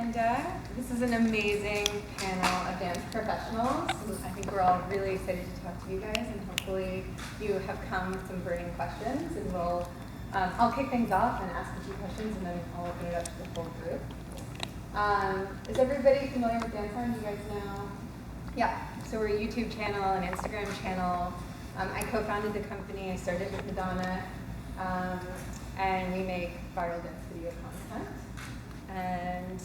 agenda. This is an amazing panel of dance professionals. I think we're all really excited to talk to you guys, and hopefully you have come with some burning questions. And I'll kick things off and ask a few questions, and then I'll open it up to the whole group. Is everybody familiar with DanceOn? Do you guys know? Yeah. So we're a YouTube channel, an Instagram channel. I co-founded the company. I started with Madonna, and we make viral dance video content. And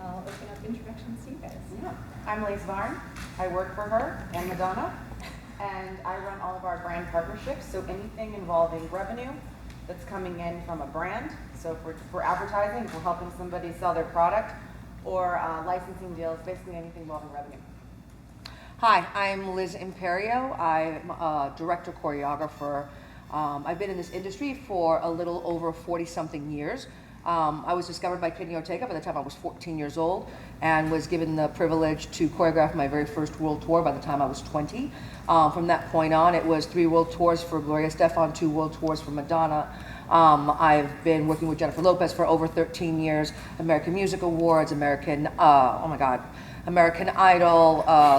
I'll open up introductions to you guys. Yeah. I'm Liz Varn. I work for her and Madonna, and I run all of our brand partnerships. So anything involving revenue that's coming in from a brand. So for advertising, if we're helping somebody sell their product, or licensing deals, basically anything involving revenue. Hi, I'm Liz Imperio. I'm a director choreographer. I've been in this industry for a little over 40-something years. I was discovered by Kenny Ortega by the time I was 14 years old, and was given the privilege to choreograph my very first world tour by the time I was 20. From that point on, it was 3 world tours for Gloria Estefan, 2 world tours for Madonna. I've been working with Jennifer Lopez for over 13 years, American Music Awards, American Idol,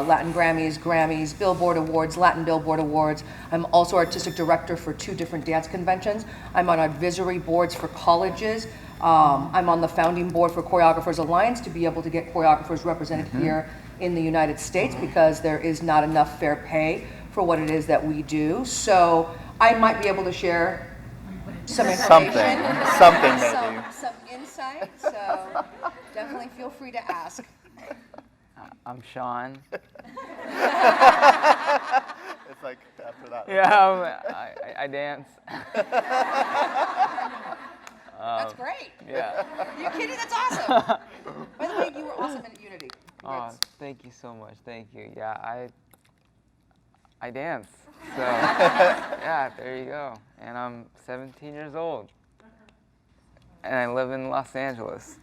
Latin Grammys, Billboard Awards, Latin Billboard Awards. I'm also artistic director for 2 different dance conventions. I'm on advisory boards for colleges. I'm on the founding board for Choreographers Alliance to be able to get choreographers represented here in the United States, because there is not enough fair pay for what it is that we do. So I might be able to share some information. Something maybe. Some insight, so definitely feel free to ask. I'm Sean. It's like after that. Yeah, I dance. That's great. Yeah. Are you kidding? That's awesome. By the way, you were awesome at Unity. Oh, thank you so much. Thank you. Yeah, I dance. So yeah, there you go. And I'm 17 years old. And I live in Los Angeles.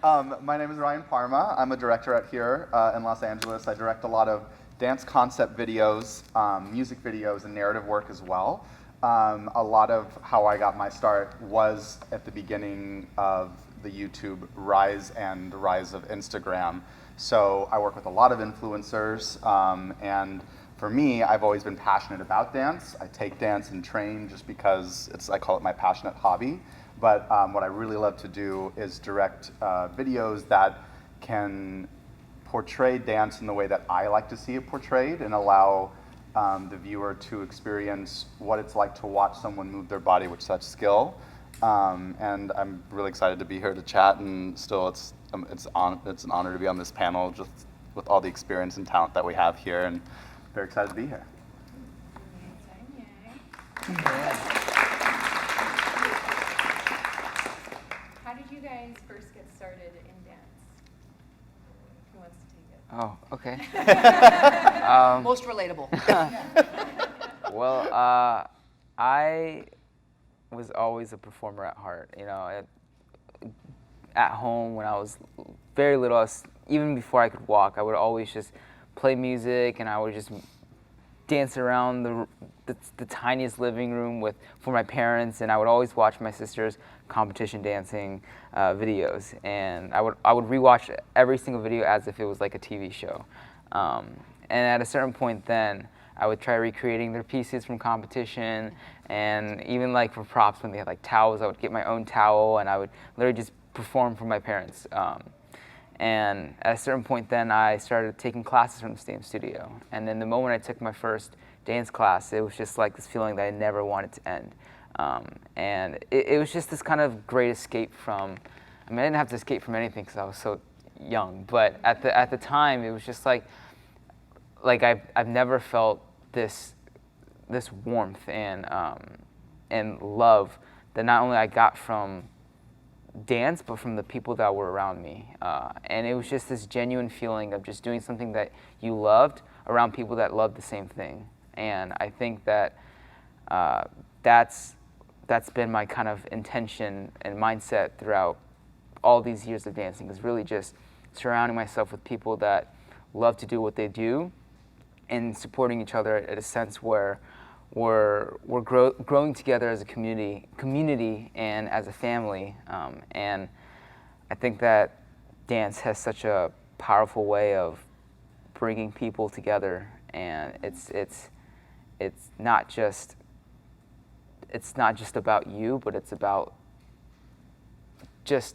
My name is Ryan Parma. I'm a director out here in Los Angeles. I direct a lot of dance concept videos, music videos, and narrative work as well. A lot of how I got my start was at the beginning of the YouTube rise and the rise of Instagram. So I work with a lot of influencers, and for me, I've always been passionate about dance. I take dance and train just because I call it my passionate hobby. But what I really love to do is direct videos that can portray dance in the way that I like to see it portrayed, and allow the viewer to experience what it's like to watch someone move their body with such skill. And I'm really excited to be here to chat, and still it's an honor to be on this panel just with all the experience and talent that we have here, and very excited to be here. How did you guys first get started in dance? Who wants to take it? Oh, okay. Most relatable. Well, I was always a performer at heart. You know, at home when I was very little, even before I could walk, I would always just play music, and I would just dance around the tiniest living room for my parents, and I would always watch my sister's competition dancing videos, and I would rewatch every single video as if it was like a TV show. And at a certain point then, I would try recreating their pieces from competition, and even like for props when they had like towels, I would get my own towel, and I would literally just perform for my parents. And at a certain point then, I started taking classes from the same studio. And then the moment I took my first dance class, it was just like this feeling that I never wanted to end. And it was just this kind of great escape from, I didn't have to escape from anything because I was so young, but at the time, it was just like I've never felt this warmth and love that not only I got from dance, but from the people that were around me. And it was just this genuine feeling of just doing something that you loved around people that loved the same thing. And I think that that's been my kind of intention and mindset throughout all these years of dancing, is really just surrounding myself with people that love to do what they do, and supporting each other at a sense where we're growing together as a community and as a family. And I think that dance has such a powerful way of bringing people together, and it's not just about you, but it's about just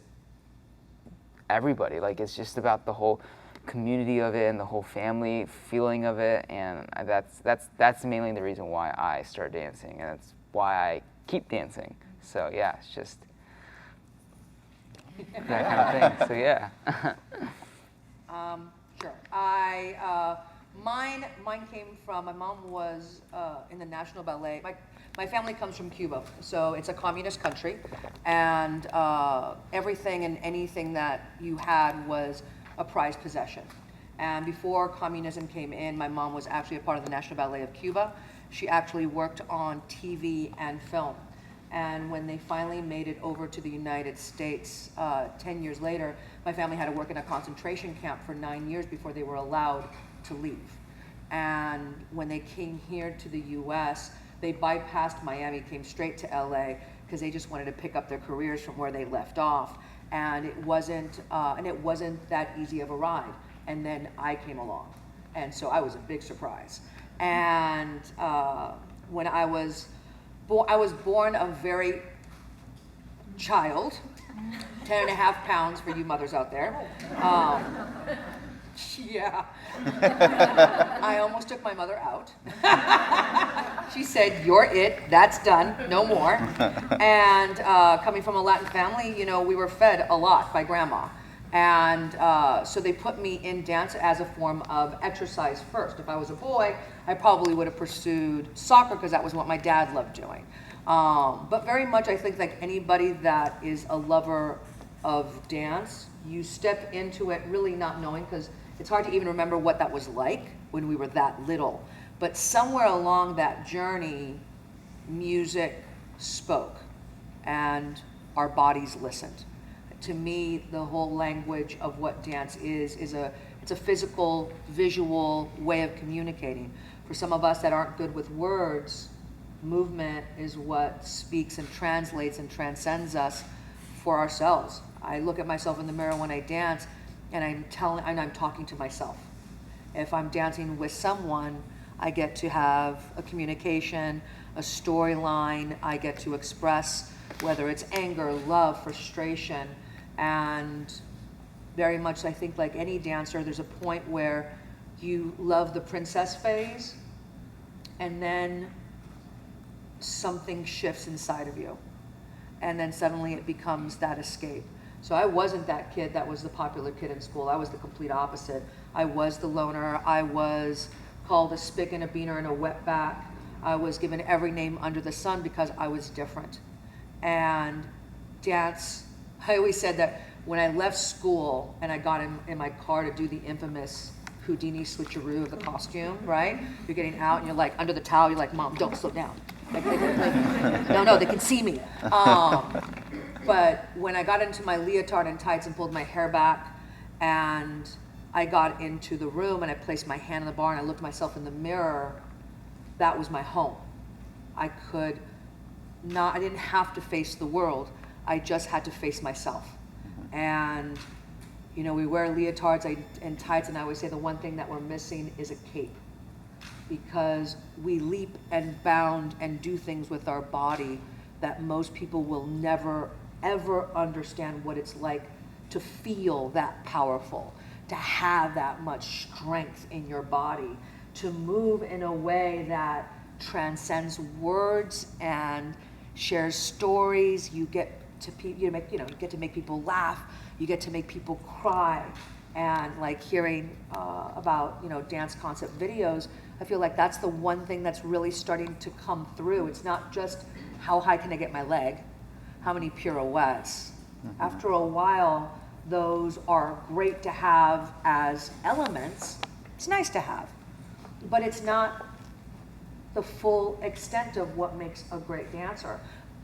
everybody. Like, it's just about the whole community of it and the whole family feeling of it, and that's mainly the reason why I started dancing, and that's why I keep dancing. So yeah, it's just that kind of thing. So yeah. Sure. Mine came from, my mom was in the National Ballet. My family comes from Cuba, so it's a communist country, and everything and anything that you had was a prized possession. And before communism came in, my mom was actually a part of the National Ballet of Cuba. She actually worked on TV and film. And when they finally made it over to the United States 10 years later, my family had to work in a concentration camp for 9 years before they were allowed to leave. And when they came here to the US, they bypassed Miami, came straight to LA, because they just wanted to pick up their careers from where they left off. And it wasn't that easy of a ride. And then I came along. And so I was a big surprise. And when I was born a very child, 10.5 pounds for you mothers out there. Yeah. I almost took my mother out. She said, "You're it, that's done, no more." And coming from a Latin family, you know, we were fed a lot by grandma. And so they put me in dance as a form of exercise first. If I was a boy, I probably would have pursued soccer because that was what my dad loved doing. But very much, I think, like anybody that is a lover of dance, you step into it really not knowing, because it's hard to even remember what that was like when we were that little. But somewhere along that journey, music spoke and our bodies listened. To me, the whole language of what dance is it's a physical, visual way of communicating. For some of us that aren't good with words, movement is what speaks and translates and transcends us for ourselves. I look at myself in the mirror when I dance, and I'm talking to myself. If I'm dancing with someone, I get to have a communication, a storyline. I get to express whether it's anger, love, frustration, and very much, I think, like any dancer, there's a point where you love the princess phase, and then something shifts inside of you, and then suddenly it becomes that escape. So I wasn't that kid that was the popular kid in school. I was the complete opposite. I was the loner. I was called a spick and a beaner and a wetback. I was given every name under the sun because I was different. And dance, I always said that when I left school and I got in my car to do the infamous Houdini switcheroo of the costume, right? You're getting out and you're like under the towel, you're like, "Mom, don't slow down." Like, no, they can see me. But when I got into my leotard and tights and pulled my hair back, and I got into the room and I placed my hand on the bar and I looked myself in the mirror, that was my home. I didn't have to face the world. I just had to face myself. And, you know, we wear leotards and tights, and I always say the one thing that we're missing is a cape. Because we leap and bound and do things with our body that most people will never, ever understand what it's like to feel that powerful, to have that much strength in your body, to move in a way that transcends words and shares stories. You get to make people laugh. You get to make people cry. And like hearing about dance concept videos, I feel like that's the one thing that's really starting to come through. It's not just how high can I get my leg, how many pirouettes. Mm-hmm. After a while, those are great to have as elements. It's nice to have, but it's not the full extent of what makes a great dancer.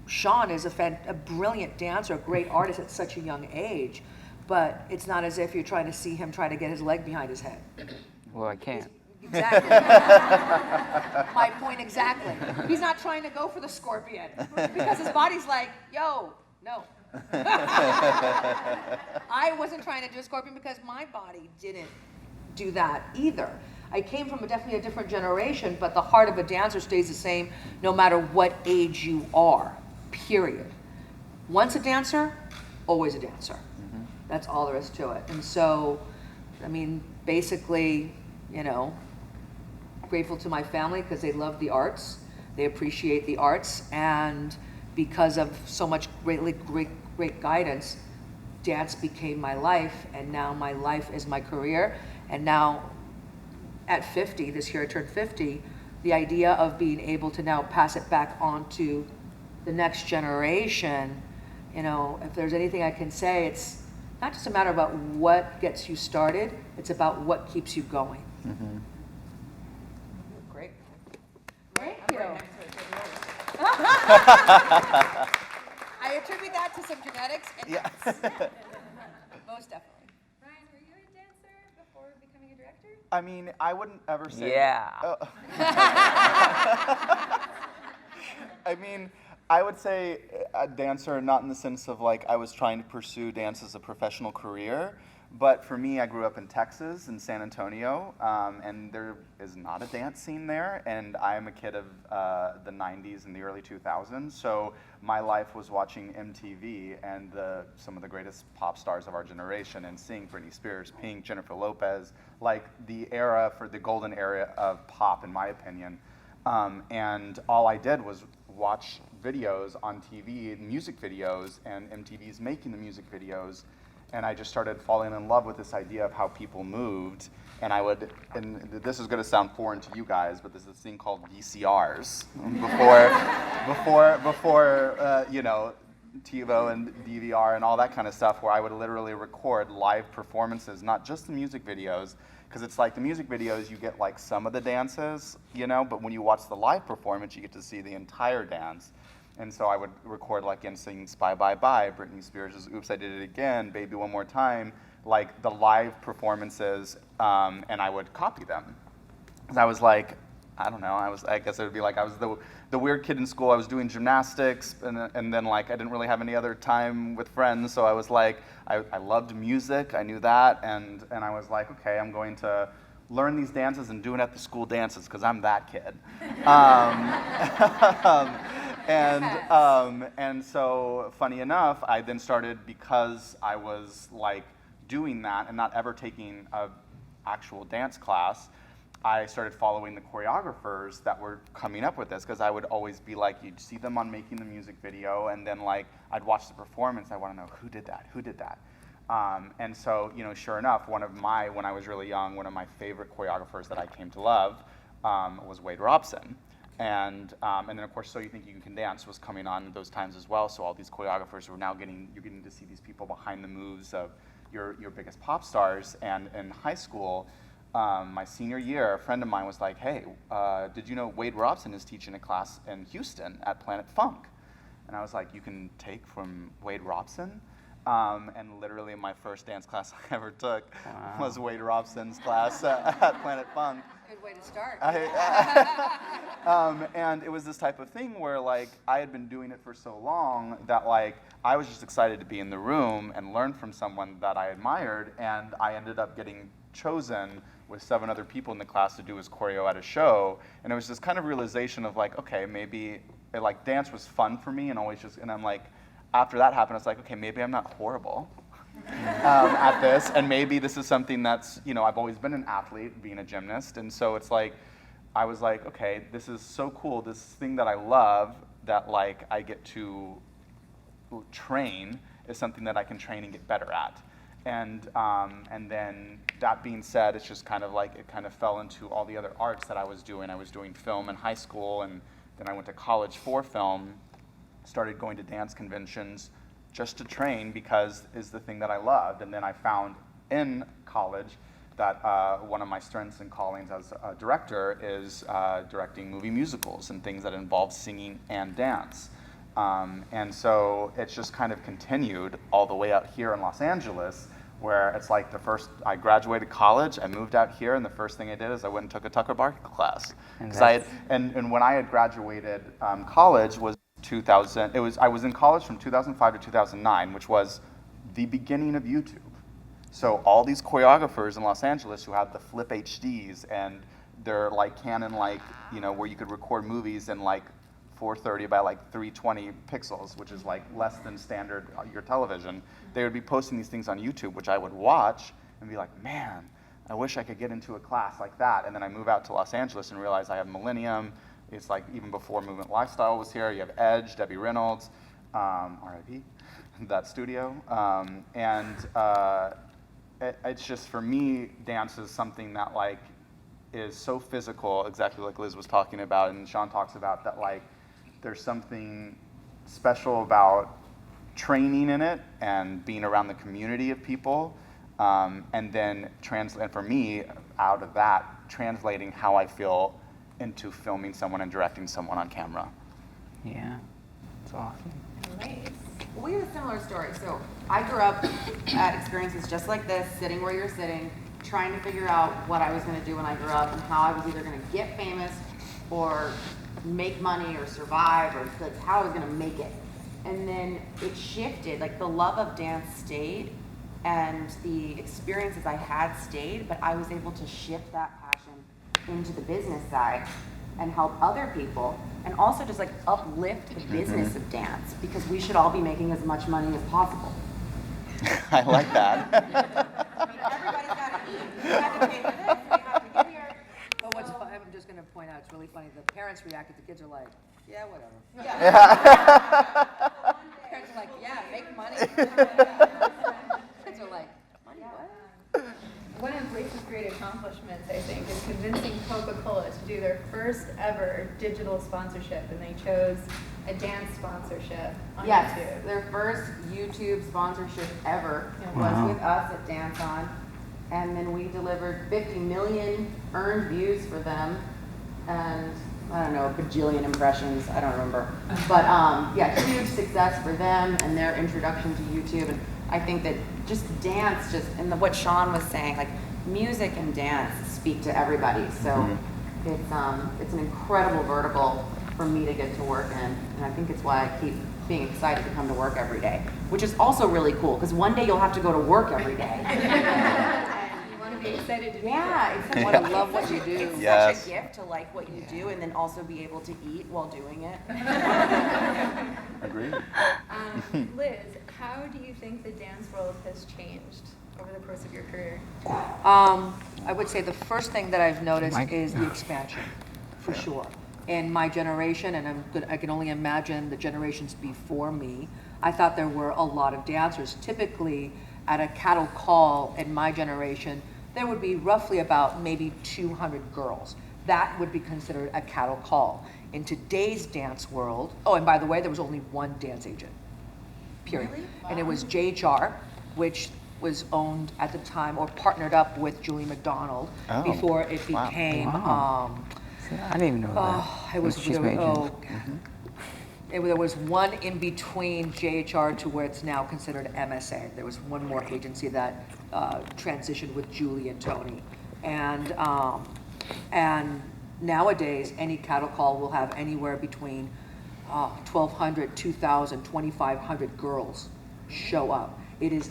Sean is a brilliant dancer, a great artist at such a young age, but it's not as if you're trying to see him try to get his leg behind his head. Well, I can't. Exactly. My point exactly. He's not trying to go for the scorpion because his body's like, yo, no. I wasn't trying to do a scorpion because my body didn't do that either. I came from definitely a different generation, but the heart of a dancer stays the same no matter what age you are, period. Once a dancer, always a dancer. Mm-hmm. That's all there is to it. And so, I mean, basically, you know, grateful to my family because they love the arts, they appreciate the arts, and because of so much great guidance, dance became my life, and now my life is my career. And now at 50, this year I turned 50, the idea of being able to now pass it back on to the next generation, you know, if there's anything I can say, it's not just a matter about what gets you started, it's about what keeps you going. Mm-hmm. Great. Right? Thank you. I'm right next to it, taking notes. I attribute that to some genetics and Yeah. most definitely. Ryan, were you a dancer before becoming a director? I mean, I wouldn't ever say. Yeah. I mean, I would say a dancer, not in the sense of like I was trying to pursue dance as a professional career, but for me, I grew up in Texas, in San Antonio, and there is not a dance scene there, and I am a kid of the 90s and the early 2000s, so my life was watching MTV and some of the greatest pop stars of our generation, and seeing Britney Spears, Pink, Jennifer Lopez, like the era for the golden era of pop, in my opinion. And all I did was watch videos on TV, music videos, and MTV's making the music videos, and I just started falling in love with this idea of how people moved. And and this is going to sound foreign to you guys, but there's this thing called VCRs before you know, TiVo and DVR and all that kind of stuff, where I would literally record live performances, not just the music videos, because it's like the music videos, you get like some of the dances, you know, but when you watch the live performance, you get to see the entire dance. And so I would record like NSYNC Spy Bye Bye, Britney Spears' Oops, I Did It Again, Baby One More Time, like the live performances, and I would copy them. Because I was like, I don't know, I guess it would be like I was the weird kid in school. I was doing gymnastics, and then like I didn't really have any other time with friends, so I was like, I loved music, I knew that, and I was like, okay, I'm going to learn these dances and do it at the school dances, because I'm that kid. And so, funny enough, I then started, because I was like doing that and not ever taking a actual dance class, I started following the choreographers that were coming up with this, because I would always be like, you'd see them on Making the Music video, and then like I'd watch the performance, I want to know who did that. And so, you know, sure enough, when I was really young, one of my favorite choreographers that I came to love was Wade Robson. And then of course, So You Think You Can Dance was coming on at those times as well. So all these choreographers were now you're getting to see these people behind the moves of your biggest pop stars. And in high school, my senior year, a friend of mine was like, hey, did you know Wade Robson is teaching a class in Houston at Planet Funk? And I was like, you can take from Wade Robson? And literally my first dance class I ever took was Wade Robson's class at Planet Funk. Good way to start. And it was this type of thing where like I had been doing it for so long that like I was just excited to be in the room and learn from someone that I admired, and I ended up getting chosen with 7 other people in the class to do his choreo at a show. And it was this kind of realization of like, okay, maybe like dance was fun for me, and I'm like, after that happened, I was like, okay, maybe I'm not horrible at this, and maybe this is something that's, you know, I've always been an athlete, being a gymnast, and so it's like, I was like, okay, this is so cool, this thing that I love, that like I get to train, is something that I can train and get better at. And then that being said, it's just kind of like, it kind of fell into all the other arts that I was doing. I was doing film in high school, and then I went to college for film, started going to dance conventions just to train, because is the thing that I loved. And then I found in college that one of my strengths and callings as a director is directing movie musicals and things that involve singing and dance. And so it's just kind of continued all the way out here in Los Angeles, where it's like I graduated college, I moved out here, and the first thing I did is I went and took a Tucker Barker class. And when I had graduated college was 2000. I was in college from 2005 to 2009, which was the beginning of YouTube. So all these choreographers in Los Angeles who had the flip HDs and they're like Canon, like, you know, where you could record movies in like 430 by like 320 pixels, which is like less than standard your television. They would be posting these things on YouTube, which I would watch and be like, man, I wish I could get into a class like that. And then I move out to Los Angeles and realize I have Millennium. It's like even before Movement Lifestyle was here. You have Edge, Debbie Reynolds, R.I.P. that studio, it's just, for me, dance is something that like is so physical, exactly like Liz was talking about and Sean talks about, that like there's something special about training in it and being around the community of people, and then for me, out of that, translating how I feel into filming someone and directing someone on camera. Yeah, it's awesome. Nice. Well, we have a similar story. So I grew up at experiences just like this, sitting where you're sitting, trying to figure out what I was going to do when I grew up and how I was either going to get famous or make money or survive, or like how I was going to make it. And then it shifted, like the love of dance stayed and the experiences I had stayed, but I was able to shift that passion into the business side and help other people, and also just like uplift the business of dance, because we should all be making as much money as possible. I like that. I mean, everybody's got to eat. We have to pay for this. We have to get here. But what's fun, I'm just going to point out, it's really funny. The parents reacted. The kids are like, yeah, whatever. Parents are like, yeah, make money. Kids are like, money what? One of Lisa's great accomplishments, I think, is convincing Coca-Cola to do their first ever digital sponsorship, and they chose a dance sponsorship on Yes, YouTube. their first YouTube sponsorship ever was Wow. with us at DanceOn, and then we delivered 50 million earned views for them, and I don't know, a bajillion impressions, I don't remember. But yeah, huge success for them and their introduction to YouTube. And I think that just dance, and what Sean was saying, like music and dance speak to everybody. So it's an incredible vertical for me to get to work in. And I think it's why I keep being excited to come to work every day, which is also really cool, because one day you'll have to go to work every day. You want to be excited to do Yeah, that. it's I want to love what you do. It's Yes. such a gift to like what you do and then also be able to eat while doing it. Agreed. Liz, how do you think the dance world has changed over the course of your career? I would say the first thing that I've noticed is the expansion, for sure. In my generation, and I can only imagine the generations before me, I thought there were a lot of dancers. Typically, at a cattle call in my generation, there would be roughly about maybe 200 girls. That would be considered a cattle call. In today's dance world, oh, and by the way, there was only one dance agent, period. Really? And it was JHR, which was owned at the time or partnered up with Julie McDonald Oh, before it wow. became, Wow. See, I didn't even know that. it was, She's major. there was one in between JHR to where it's now considered MSA. There was one more agency that transitioned with Julie and Tony. And nowadays, any cattle call will have anywhere between 1,200, 2,000, 2,500 girls show up. It has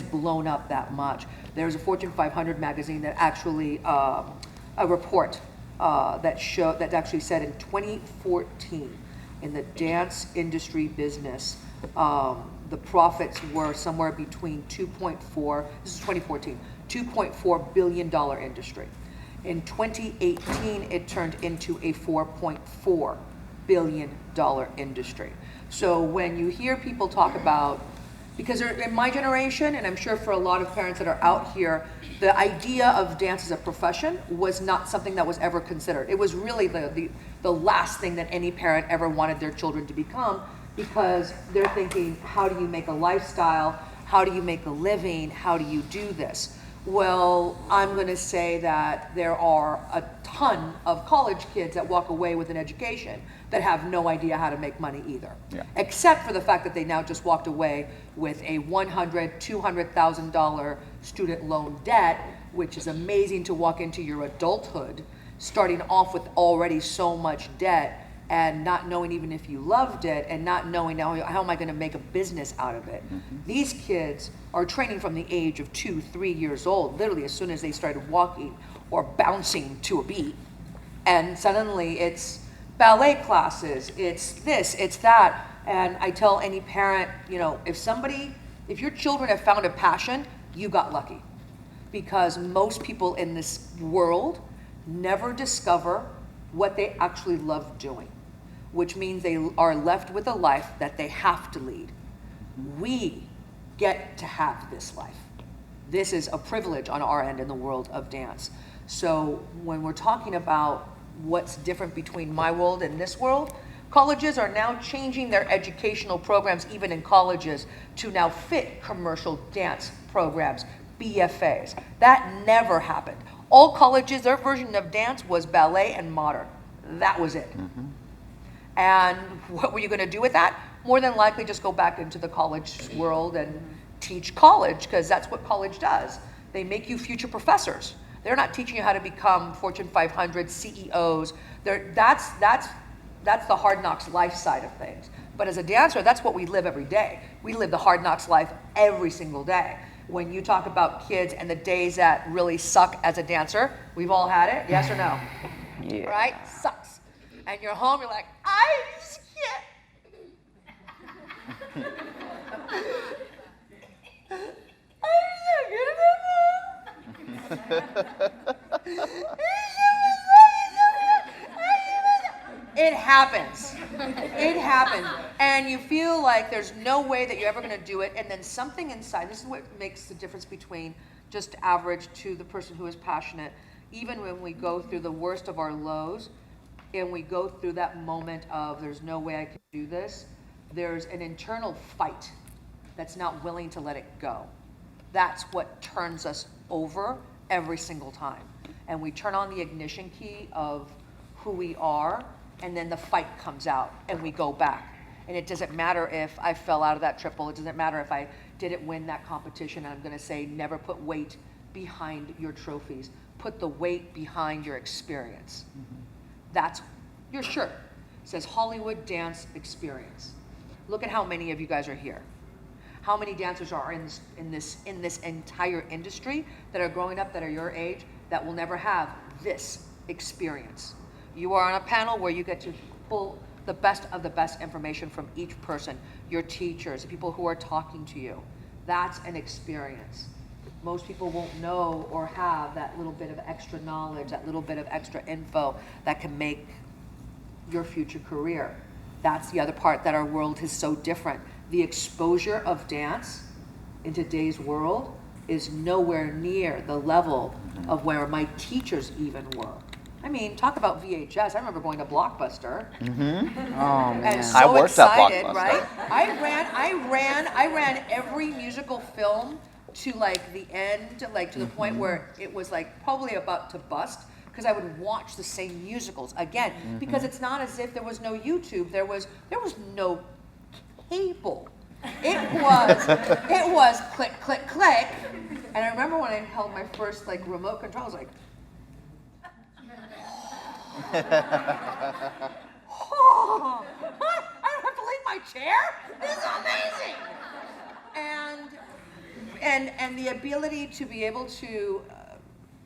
blown up that much. There's a Fortune 500 magazine that actually, a report that actually said in 2014, in the dance industry business, the profits were somewhere between this is 2014, $2.4 billion industry. In 2018, it turned into a $4.4 billion industry. So when you hear people talk about, because in my generation, and I'm sure for a lot of parents that are out here, the idea of dance as a profession was not something that was ever considered. It was really the last thing that any parent ever wanted their children to become, because they're thinking, how do you make a lifestyle? How do you make a living? How do you do this? Well, I'm going to say that there are a ton of college kids that walk away with an education that have no idea how to make money either. Yeah. Except for the fact that they now just walked away with a $100,000, $200,000 student loan debt, which is amazing to walk into your adulthood starting off with already so much debt and not knowing even if you loved it, and not knowing how am I going to make a business out of it. These kids are training from the age of 2, 3 years old, literally as soon as they started walking or bouncing to a beat. And suddenly it's ballet classes, it's this, it's that. And I tell any parent, you know, if your children have found a passion, you got lucky. Because most people in this world never discover what they actually love doing, which means they are left with a life that they have to lead. We get to have this life. This is a privilege on our end in the world of dance. So when we're talking about what's different between my world and this world, colleges are now changing their educational programs, even in colleges, to now fit commercial dance programs, BFAs. That never happened. All colleges, their version of dance was ballet and modern. That was it. And what were you going to do with that? More than likely just go back into the college world and teach college, because that's what college does. They make you future professors. They're not teaching you how to become Fortune 500 CEOs. That's the hard knocks life side of things. But as a dancer, that's what we live every day. We live the hard knocks life every single day. When you talk about kids and the days that really suck as a dancer, we've all had it, yes or no? Yeah. Right? Sucks. And you're home, you're like, I just can't. It happens. It happens. And you feel like there's no way that you're ever going to do it. And then something inside, this is what makes the difference between just average to the person who is passionate. Even when we go through the worst of our lows and we go through that moment of there's no way I can do this, there's an internal fight that's not willing to let it go. That's what turns us over every single time. And we turn on the ignition key of who we are, and then the fight comes out and we go back. And it doesn't matter if I fell out of that triple, it doesn't matter if I didn't win that competition. And I'm gonna say, never put weight behind your trophies. Put the weight behind your experience. That's your shirt. It says Hollywood Dance Experience. Look at how many of you guys are here. How many dancers are in this entire industry that are growing up, that are your age, that will never have this experience? You are on a panel where you get to pull the best of the best information from each person, your teachers, the people who are talking to you. That's an experience. Most people won't know or have that little bit of extra knowledge, that little bit of extra info that can make your future career. That's the other part that our world is so different. The exposure of dance in today's world is nowhere near the level of where my teachers even were. I mean, talk about VHS. I remember going to Blockbuster. Oh man, And so I worked at excited, Blockbuster. right? I ran every musical film to like the end, like to the point where it was like probably about to bust, because I would watch the same musicals again, because it's not as if there was no YouTube, there was no cable. It was click, click, click. And I remember when I held my first like remote control, I was like, oh, I don't have to leave my chair? This is amazing. And the ability to be able to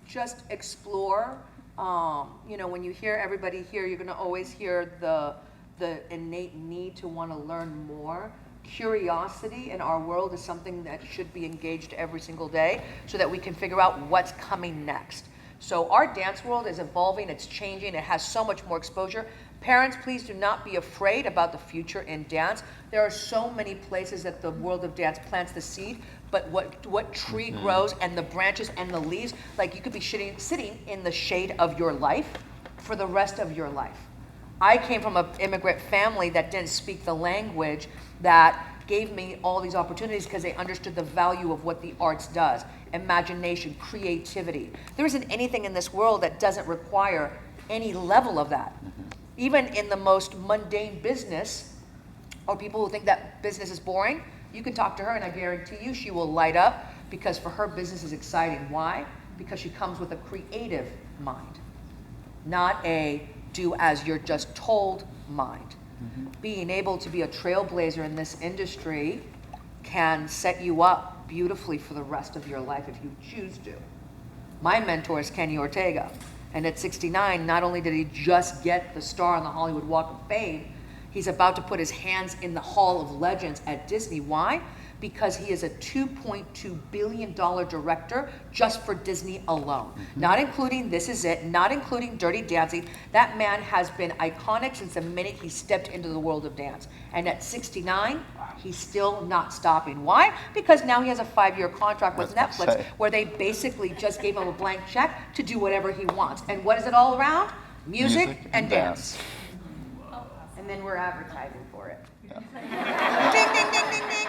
just explore, you know, when you hear everybody here, you're gonna always hear the innate need to wanna learn more. Curiosity in our world is something that should be engaged every single day so that we can figure out what's coming next. So our dance world is evolving, it's changing, it has so much more exposure. Parents, please do not be afraid about the future in dance. There are so many places that the world of dance plants the seed, but what tree grows and the branches and the leaves, like you could be sitting in the shade of your life for the rest of your life. I came from an immigrant family that didn't speak the language, that gave me all these opportunities because they understood the value of what the arts does. Imagination, creativity. There isn't anything in this world that doesn't require any level of that. Even in the most mundane business, or people who think that business is boring, you can talk to her and I guarantee you she will light up, because for her business is exciting. Why? Because she comes with a creative mind, not a do as you're just told mind. Being able to be a trailblazer in this industry can set you up beautifully for the rest of your life if you choose to. My mentor is Kenny Ortega, and at 69, not only did he just get the star on the Hollywood Walk of Fame, he's about to put his hands in the Hall of Legends at Disney. Why? Because he is a $2.2 billion director just for Disney alone. Not including This Is It, not including Dirty Dancing. That man has been iconic since the minute he stepped into the world of dance. And at 69, he's still not stopping. Why? Because now he has a 5-year contract with Netflix where they basically just gave him a blank check to do whatever he wants. And what is it all around? Music and dance. And then we're advertising for it. Ding, ding, ding, ding, ding.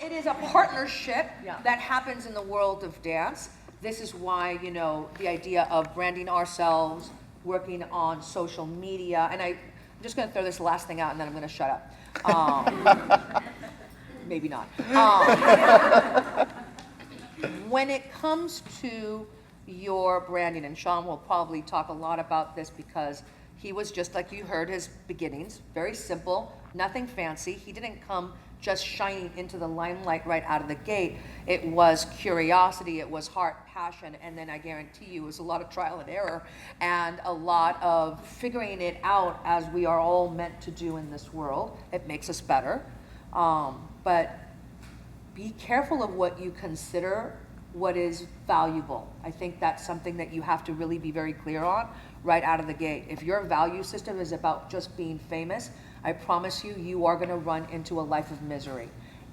It is a partnership that happens in the world of dance. This is why, you know, the idea of branding ourselves, working on social media, and I'm just going to throw this last thing out and then I'm going to shut up. Maybe not. When it comes to your branding, and Sean will probably talk a lot about this because he was just like you heard his beginnings, very simple, nothing fancy. He didn't come just shining into the limelight right out of the gate. It was curiosity, it was heart, passion, and then I guarantee you it was a lot of trial and error and a lot of figuring it out as we are all meant to do in this world. It makes us better. But be careful of what you consider what is valuable. I think that's something that you have to really be very clear on right out of the gate. If your value system is about just being famous, I promise you, you are going to run into a life of misery.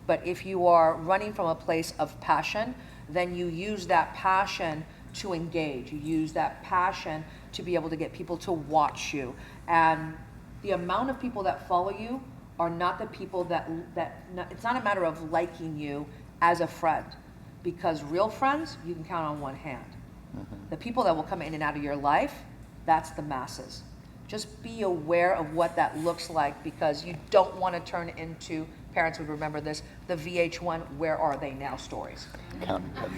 But if you are running from a place of passion, then you use that passion to engage. You use that passion to be able to get people to watch you. And the amount of people that follow you are not the people that it's not a matter of liking you as a friend. Because real friends, you can count on one hand. The people that will come in and out of your life, that's the masses. Just be aware of what that looks like because you don't want to turn into, parents would remember this, the VH1 "Where Are They Now" stories.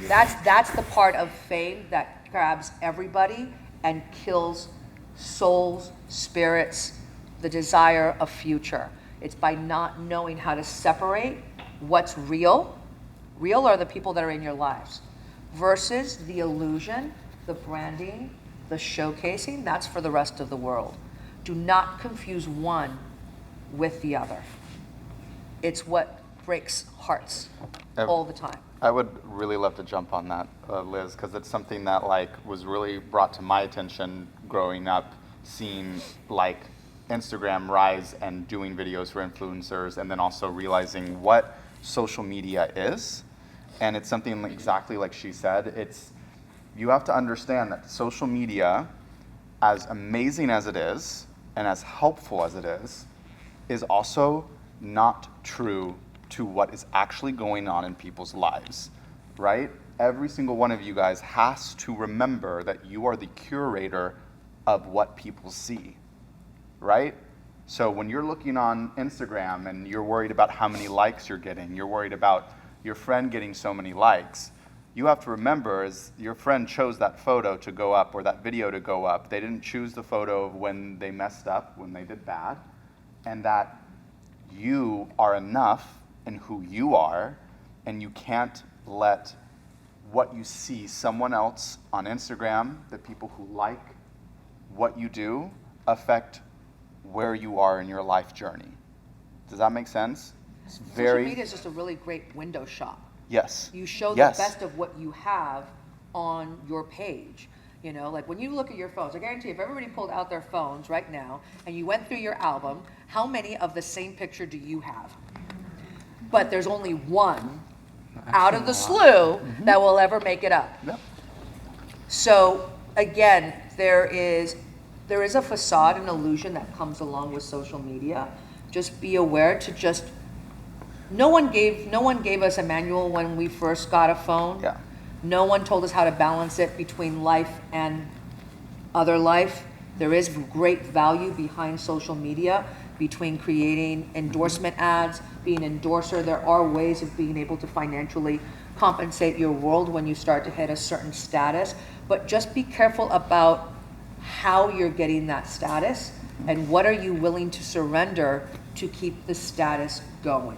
That's the part of fame that grabs everybody and kills souls, spirits, the desire of future. It's by not knowing how to separate what's real. Real are the people that are in your lives versus the illusion, the branding, the showcasing. That's for the rest of the world. Do not confuse one with the other. It's what breaks hearts all the time. I would really love to jump on that, Liz, because it's something that was really brought to my attention growing up, seeing Instagram rise and doing videos for influencers, and then also realizing what social media is. And it's something exactly like she said. You have to understand that social media, as amazing as it is and as helpful as it is also not true to what is actually going on in people's lives, right? Every single one of you guys has to remember that you are the curator of what people see, right? So when you're looking on Instagram and you're worried about how many likes you're getting, you're worried about your friend getting so many likes, you have to remember is your friend chose that photo to go up or that video to go up. They didn't choose the photo of when they messed up, when they did bad, and that you are enough in who you are, and you can't let what you see someone else on Instagram, the people who like what you do, affect where you are in your life journey. Does that make sense? It's Social media is just a really great window shop. Yes. You show the Yes. best of what you have on your page. You know, like when you look at your phones, I guarantee if everybody pulled out their phones right now and you went through your album, how many of the same picture do you have? But there's only one out of the slew that will ever make it up. Yep. So again, there is a facade, an illusion that comes along with social media. Just be aware to just, no one gave us a manual when we first got a phone. Yeah. No one told us how to balance it between life and other life. There is great value behind social media, between creating endorsement ads, being an endorser. There are ways of being able to financially compensate your world when you start to hit a certain status. But just be careful about how you're getting that status And what are you willing to surrender to keep the status going?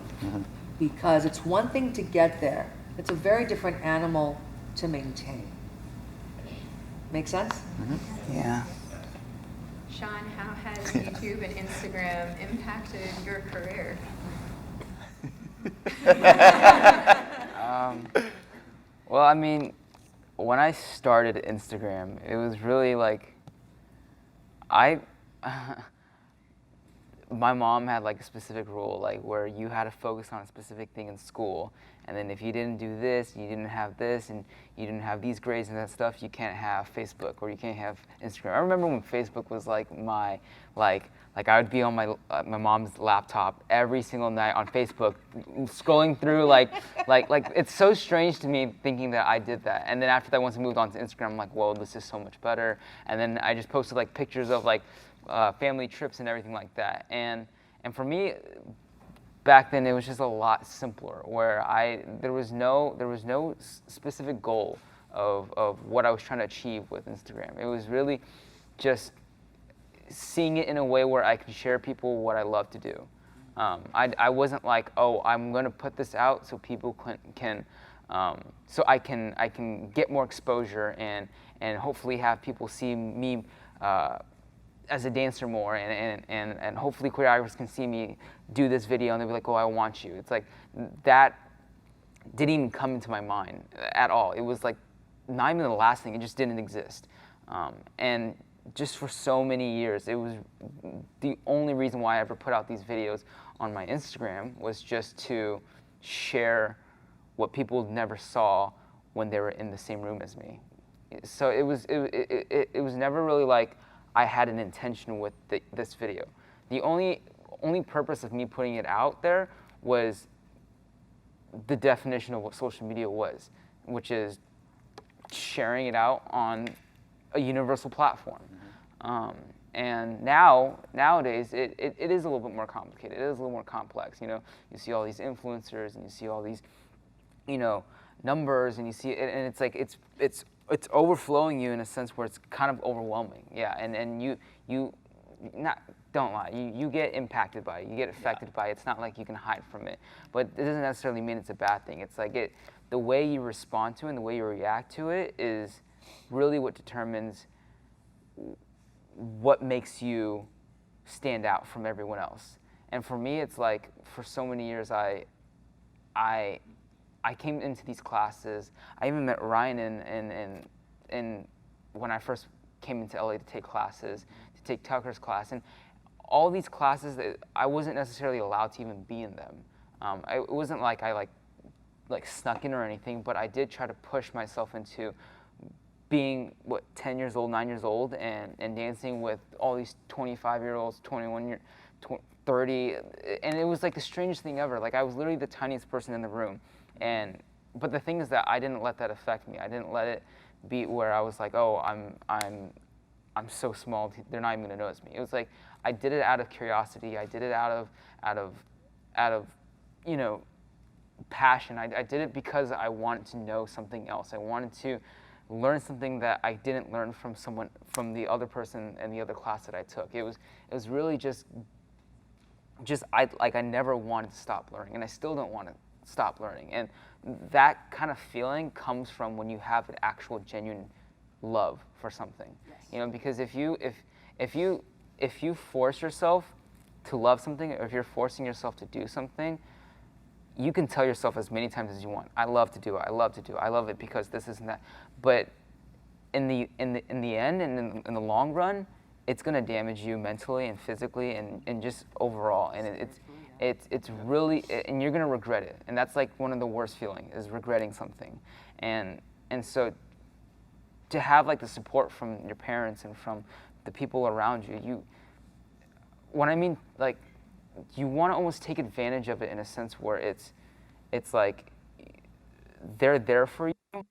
Because it's one thing to get there. It's a very different animal to maintain. Make sense? Yeah. Sean, how has YouTube and Instagram impacted your career? Well, I mean, when I started Instagram, it was really like, my mom had like a specific rule, like where you had to focus on a specific thing in school, and then if you didn't do this, you didn't have this, and you didn't have these grades and that stuff, you can't have Facebook or you can't have Instagram. I remember when Facebook was like my, like I would be on my mom's laptop every single night on Facebook, scrolling through like it's so strange to me thinking that I did that. And then after that, once I moved on to Instagram, I'm like, whoa, this is so much better. And then I just posted like pictures of like family trips and everything like that. And for me, back then it was just a lot simpler, where there was no specific goal of what I was trying to achieve with Instagram. It was really just seeing it in a way where I could share people what I love to do. I wasn't like, oh, I'm going to put this out so people can so I can get more exposure and hopefully have people see me as a dancer more, and hopefully choreographers can see me do this video and they'll be like, oh, I want you. It's like that didn't even come into my mind at all. It was like not even the last thing. It just didn't exist. And just for so many years, it was the only reason why I ever put out these videos on my Instagram, was just to share what people never saw when they were in the same room as me. So it was never really like I had an intention with this video. The only purpose of me putting it out there was the definition of what social media was, which is sharing it out on a universal platform. And nowadays, it is a little bit more complicated. It is a little more complex. You know, you see all these influencers and you see all these, numbers, and you see it, and it's like it's overflowing you in a sense where it's kind of overwhelming. Yeah, and you don't lie. You get impacted by it. You get affected by it. It's not like you can hide from it. But it doesn't necessarily mean it's a bad thing. It's like the way you respond to it and the way you react to it is really what determines what makes you stand out from everyone else. And for me, it's like, for so many years, I came into these classes. I even met Ryan in when I first came into LA to take classes, to take Tucker's class, and all these classes that I wasn't necessarily allowed to even be in them. It wasn't like I like snuck in or anything, but I did try to push myself into being 10 years old, 9 years old, and dancing with all these 25-year-olds, 30, and it was like the strangest thing ever. Like, I was literally the tiniest person in the room, but the thing is that I didn't let that affect me. I didn't let it be where I was like, oh, I'm so small, they're not even gonna notice me. It was like I did it out of curiosity. I did it out of passion. I did it because I wanted to know something else. I wanted to learn something that I didn't learn from the other person in the other class that I took. It was really just I never wanted to stop learning, and I still don't want to stop learning. And that kind of feeling comes from when you have an actual genuine love for something. Yes. Because if you force yourself to love something, or if you're forcing yourself to do something, you can tell yourself as many times as you want, I love to do it, I love to do it, I love it because this and that. But in the end and in the long run, it's going to damage you mentally and physically and just overall. And it's really, and you're going to regret it. And that's like one of the worst feelings, is regretting something. And so to have like the support from your parents and from the people around you, what I mean, like, you want to almost take advantage of it in a sense where it's like they're there for you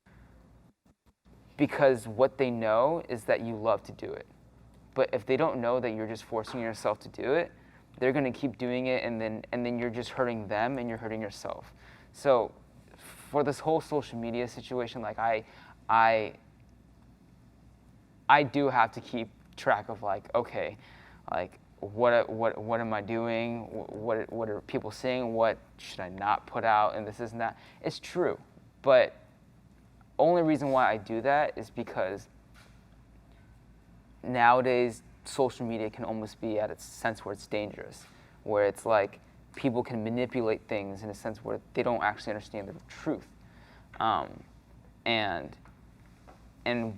because what they know is that you love to do it. But if they don't know that you're just forcing yourself to do it, they're going to keep doing it, and then you're just hurting them and you're hurting yourself. So for this whole social media situation, like I do have to keep track of like, okay, like what am I doing? What are people saying? What should I not put out? And this and that. It's true, but only reason why I do that is because nowadays social media can almost be at its sense where it's dangerous, where it's like people can manipulate things in a sense where they don't actually understand the truth. And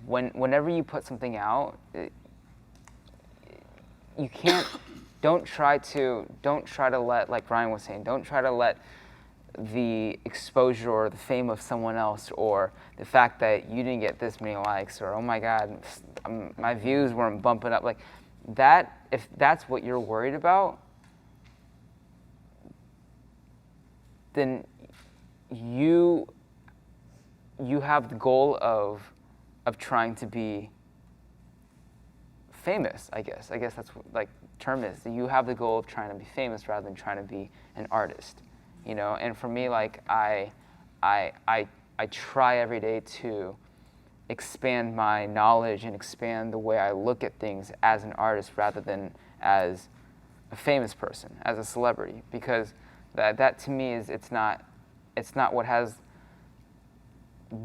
whenever you put something out, you can't. Don't try to let, like Ryan was saying, don't try to let the exposure or the fame of someone else, or the fact that you didn't get this many likes, or oh my God, my views weren't bumping up, like that. If that's what you're worried about, then you have the goal of trying to be famous, I guess that's what, like, term is. You have the goal of trying to be famous rather than trying to be an artist, you know. And for me, like, I try every day to expand my knowledge and expand the way I look at things as an artist rather than as a famous person, as a celebrity, because that to me is it's not what has.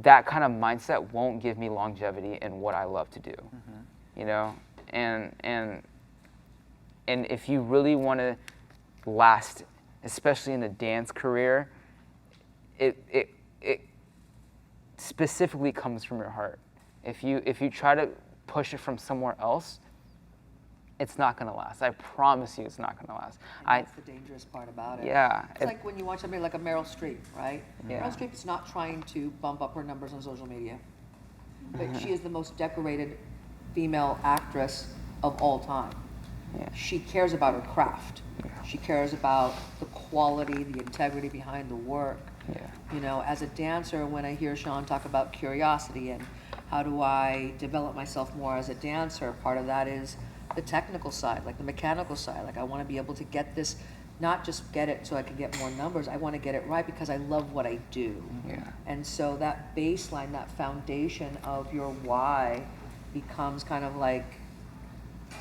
That kind of mindset won't give me longevity in what I love to do, you know. And if you really want to last, especially in a dance career, it specifically comes from your heart. If you try to push it from somewhere else, it's not going to last. I promise you, it's not going to last. And that's the dangerous part about it. Yeah. It's like when you watch somebody like a Meryl Streep, right? Yeah. Meryl Streep is not trying to bump up her numbers on social media, but she is the most decorated female actress of all time. Yeah. She cares about her craft. Yeah. She cares about the quality, the integrity behind the work. Yeah. You know, as a dancer, when I hear Sean talk about curiosity and how do I develop myself more as a dancer, part of that is the technical side, like the mechanical side. Like, I want to be able to get this, not just get it so I can get more numbers. I want to get it right because I love what I do. Yeah. And so that baseline, that foundation of your why becomes kind of like,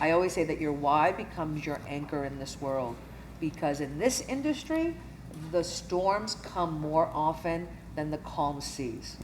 I always say that your why becomes your anchor in this world, because in this industry, the storms come more often than the calm seas.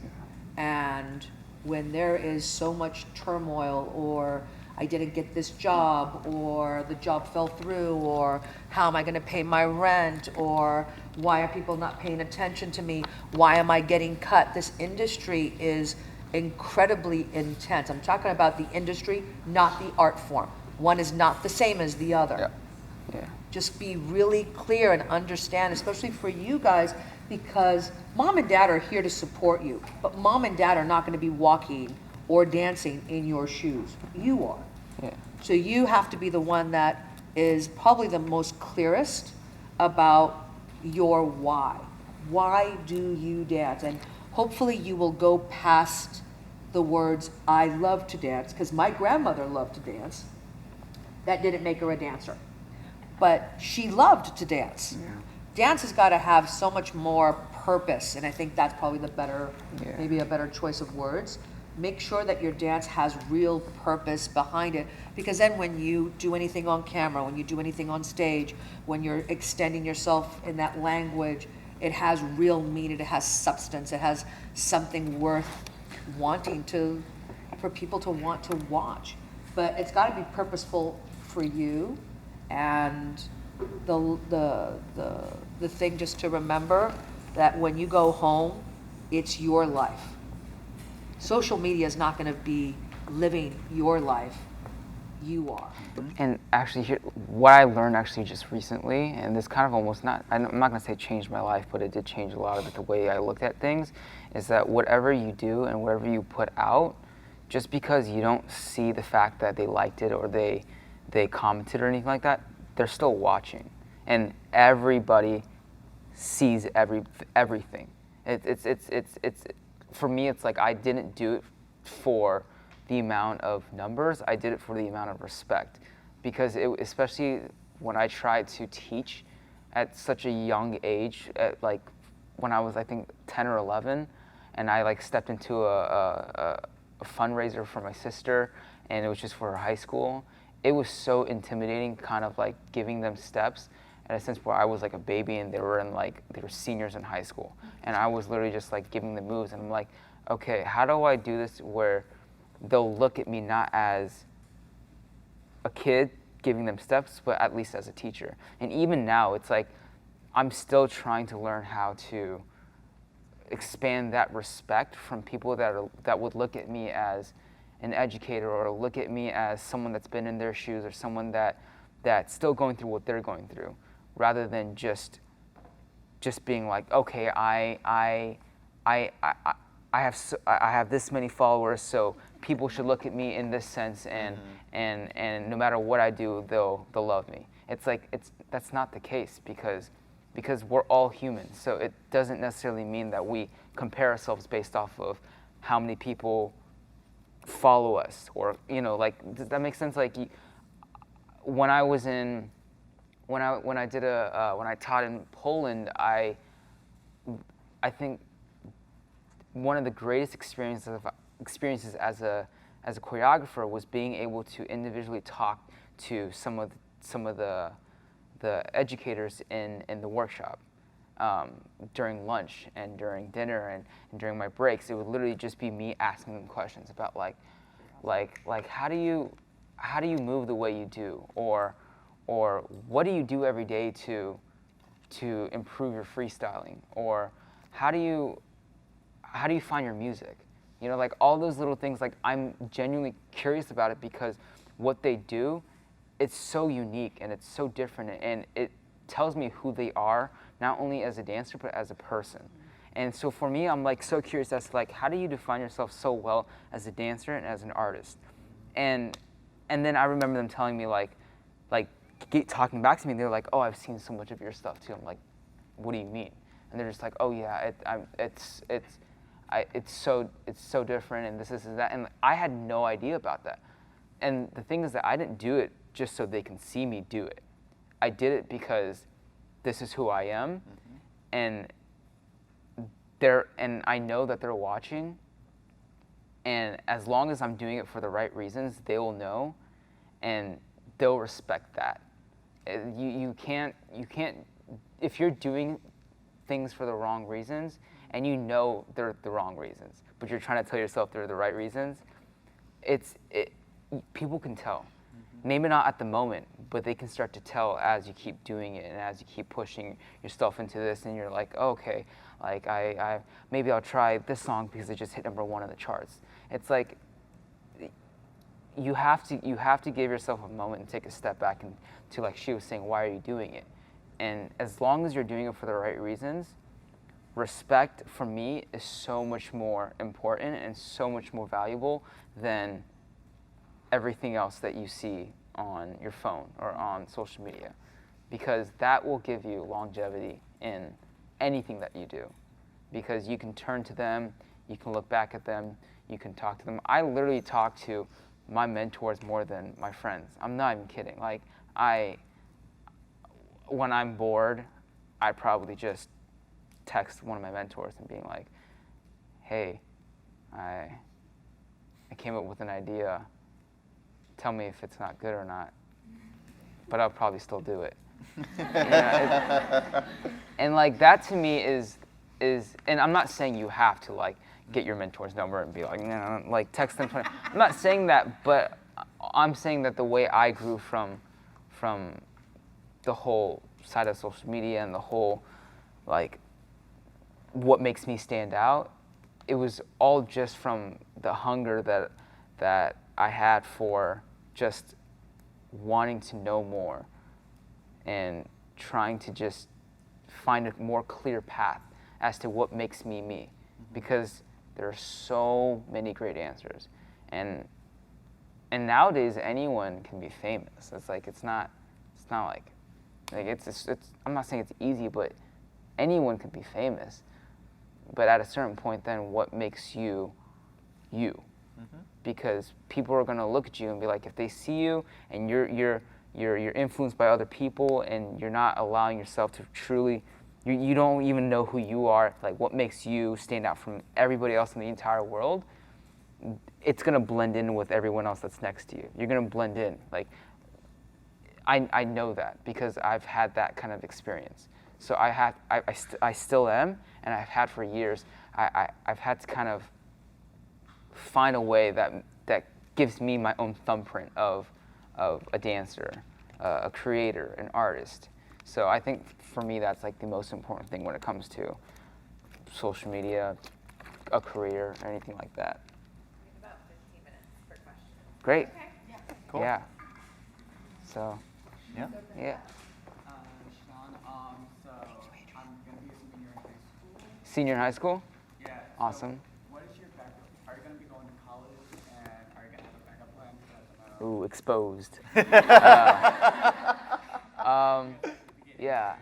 And when there is so much turmoil, or I didn't get this job, or the job fell through, or how am I going to pay my rent, or why are people not paying attention to me, why am I getting cut? This industry is incredibly intense. I'm talking about the industry, not the art form. One is not the same as the other. Yeah. Yeah. Just be really clear and understand, especially for you guys, because mom and dad are here to support you, but mom and dad are not going to be walking or dancing in your shoes. You are. Yeah. So you have to be the one that is probably the most clearest about your why. Why do you dance? And hopefully you will go past the words, I love to dance, because my grandmother loved to dance. That didn't make her a dancer. But she loved to dance. Yeah. Dance has got to have so much more purpose, and I think that's probably the better, Yeah. maybe a better choice of words. Make sure that your dance has real purpose behind it, because then when you do anything on camera, when you do anything on stage, when you're extending yourself in that language, it has real meaning, it has substance, it has something worth wanting to, for people to want to watch. But it's got to be purposeful for you. And the thing just to remember that when you go home, it's your life. Social media is not going to be living your life. You are. And actually, what I learned actually just recently, and this kind of almost I'm not going to say changed my life, but it did change a lot of it, the way I looked at things, is that whatever you do and whatever you put out, just because you don't see the fact that they liked it or they commented or anything like that, they're still watching. And everybody sees everything. It's for me, it's like I didn't do it for the amount of numbers, I did it for the amount of respect. Because especially when I tried to teach at such a young age, at like when I was, I think, 10 or 11, and I like stepped into a fundraiser for my sister, and it was just for her high school, it was so intimidating, kind of like giving them steps in a sense where I was like a baby and they were seniors in high school, and I was literally just like giving the moves, and I'm like, okay, how do I do this where they'll look at me not as a kid giving them steps, but at least as a teacher. And even now, it's like I'm still trying to learn how to expand that respect from people that would look at me as an educator or look at me as someone that's been in their shoes or someone that's still going through what they're going through, rather than just being like, okay, I have this many followers, so people should look at me in this sense, and no matter what I do, they'll love me. It's like that's not the case, because we're all human. So it doesn't necessarily mean that we compare ourselves based off of how many people follow us, or like, does that make sense? Like when I taught in Poland, I think one of the greatest experiences as a choreographer was being able to individually talk to some of the educators in the workshop during lunch and during dinner and during my breaks. It would literally just be me asking them questions about like how do you move the way you do, or what do you do every day to improve your freestyling, or how do you find your music? Like all those little things, like I'm genuinely curious about it, because what they do, it's so unique and it's so different, and it tells me who they are, not only as a dancer, but as a person. And so for me, I'm like so curious as to like, how do you define yourself so well as a dancer and as an artist? And then I remember them telling me talking back to me, they're like, oh, I've seen so much of your stuff too. I'm like, what do you mean? And they're just like, oh yeah, it's so different, and this and that. And I had no idea about that. And the thing is that I didn't do it just so they can see me do it. I did it because this is who I am, and I know that they're watching. And as long as I'm doing it for the right reasons, they will know, and they'll respect that. You can't if you're doing things for the wrong reasons, and they're the wrong reasons, but you're trying to tell yourself they're the right reasons, people can tell. Maybe not at the moment, but they can start to tell as you keep doing it and as you keep pushing yourself into this, and you're like, oh, okay, like maybe I'll try this song because it just hit #1 on the charts. It's like you have to give yourself a moment and take a step back, and to, like she was saying, why are you doing it? And as long as you're doing it for the right reasons, respect for me is so much more important and so much more valuable than everything else that you see on your phone or on social media, because that will give you longevity in anything that you do, because you can turn to them, you can look back at them, you can talk to them. I literally talk to my mentors more than my friends. I'm not even kidding. Like when I'm bored, I probably just text one of my mentors and being like, hey, I came up with an idea. Tell me if it's not good or not, but I'll probably still do it. And like that to me is, and I'm not saying you have to like get your mentor's number and be like, no, like text them. I'm not saying that, but I'm saying that the way I grew from the whole side of social media and the whole like what makes me stand out, it was all just from the hunger that I had for just wanting to know more and trying to just find a more clear path as to what makes me me, because there are so many great answers, and nowadays anyone can be famous. It's like it's not like it's I'm not saying it's easy, but anyone can be famous. But at a certain point, then what makes you you? Because people are gonna look at you and be like, if they see you and you're influenced by other people and you're not allowing yourself to truly, you don't even know who you are, like what makes you stand out from everybody else in the entire world, it's gonna blend in with everyone else that's next to you. You're gonna blend in. Like I know that because I've had that kind of experience. So I still am, and I've had for years. I've had to kind of find a way that gives me my own thumbprint of a dancer, a creator, an artist. So I think for me that's like the most important thing when it comes to social media, a career, or anything like that. We have about 15 minutes for questions. Great. Okay. Yeah. Cool. Yeah. So. Yeah. Yeah. Sean, so I'm going to be a senior in high school. Senior in high school? Yeah. So Awesome. what is your backup? Are you going to be going to college, and are you going to have a backup plan? Because, Ooh, exposed. Yeah.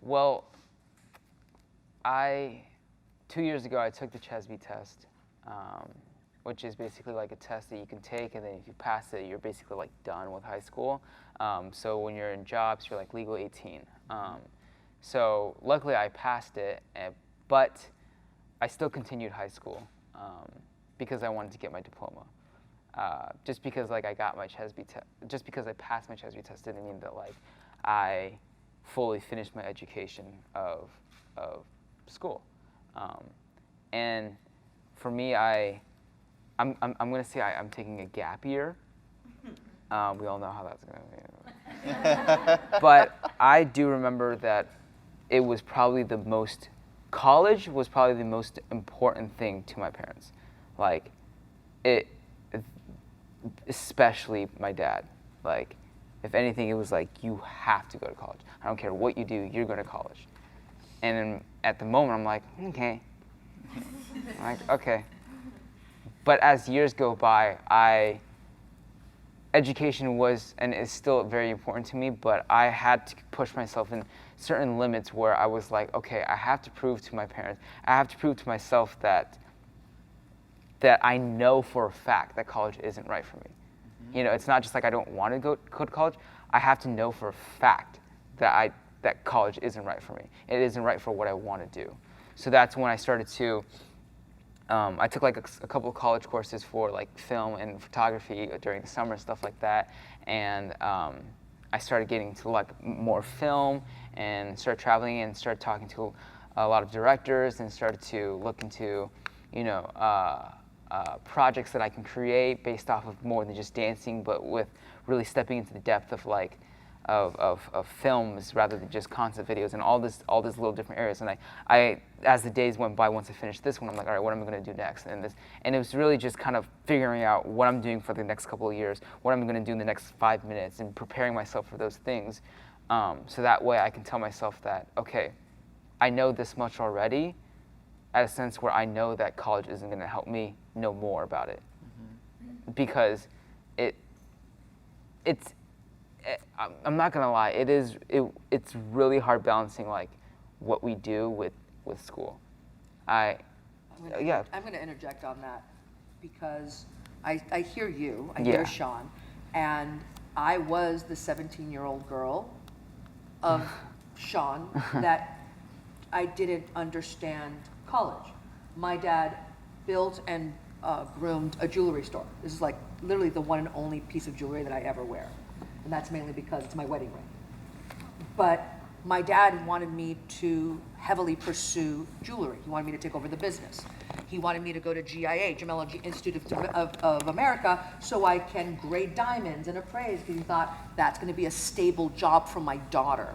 Well, 2 years ago, I took the CHESB test, which is basically like a test that you can take, and then if you pass it, you're basically like done with high school. So when you're in jobs, you're like legal 18. So luckily, I passed it, but I still continued high school because I wanted to get my diploma. Just because like I got my CHESB test, just because I passed my CHESB test didn't mean that like I fully finished my education of school. And for me, I'm gonna say I'm taking a gap year. We all know how that's gonna be. But I do remember that it was probably college was probably the most important thing to my parents. Like, especially my dad. Like, if anything, it was like, you have to go to college. I don't care what you do, you're going to college. And then at the moment, I'm like, okay. I'm like, okay. But as years go by, education was and is still very important to me, but I had to push myself in certain limits where I was like, okay, I have to prove to my parents, I have to prove to myself that I know for a fact that college isn't right for me. Mm-hmm. You know, it's not just like I don't want to go to college. I have to know for a fact that college isn't right for me. It isn't right for what I want to do. So that's when I started to. I took like a couple of college courses for like film and photography during the summer, stuff like that, and I started getting to like more film and started traveling and started talking to a lot of directors and started to look into, you know, projects that I can create based off of more than just dancing, but with really stepping into the depth of like of films rather than just concept videos and all these little different areas. And I as the days went by, once I finished this one, I'm like, all right, what am I going to do next? And it was really just kind of figuring out what I'm doing for the next couple of years, what I'm going to do in the next 5 minutes, and preparing myself for those things, so that way I can tell myself that, okay, I know this much already, at a sense where I know that college isn't going to help me know more about it, because I'm not gonna lie, it's really hard balancing like what we do with school. I'm gonna interject on that because I hear you, I hear Sean, and I was the 17-year-old girl of Sean that I didn't understand college. My dad built and groomed a jewelry store. This is like literally the one and only piece of jewelry that I ever wear. And that's mainly because it's my wedding ring. But my dad wanted me to heavily pursue jewelry. He wanted me to take over the business. He wanted me to go to GIA, Gemology Institute of America, so I can grade diamonds and appraise, because he thought that's going to be a stable job for my daughter.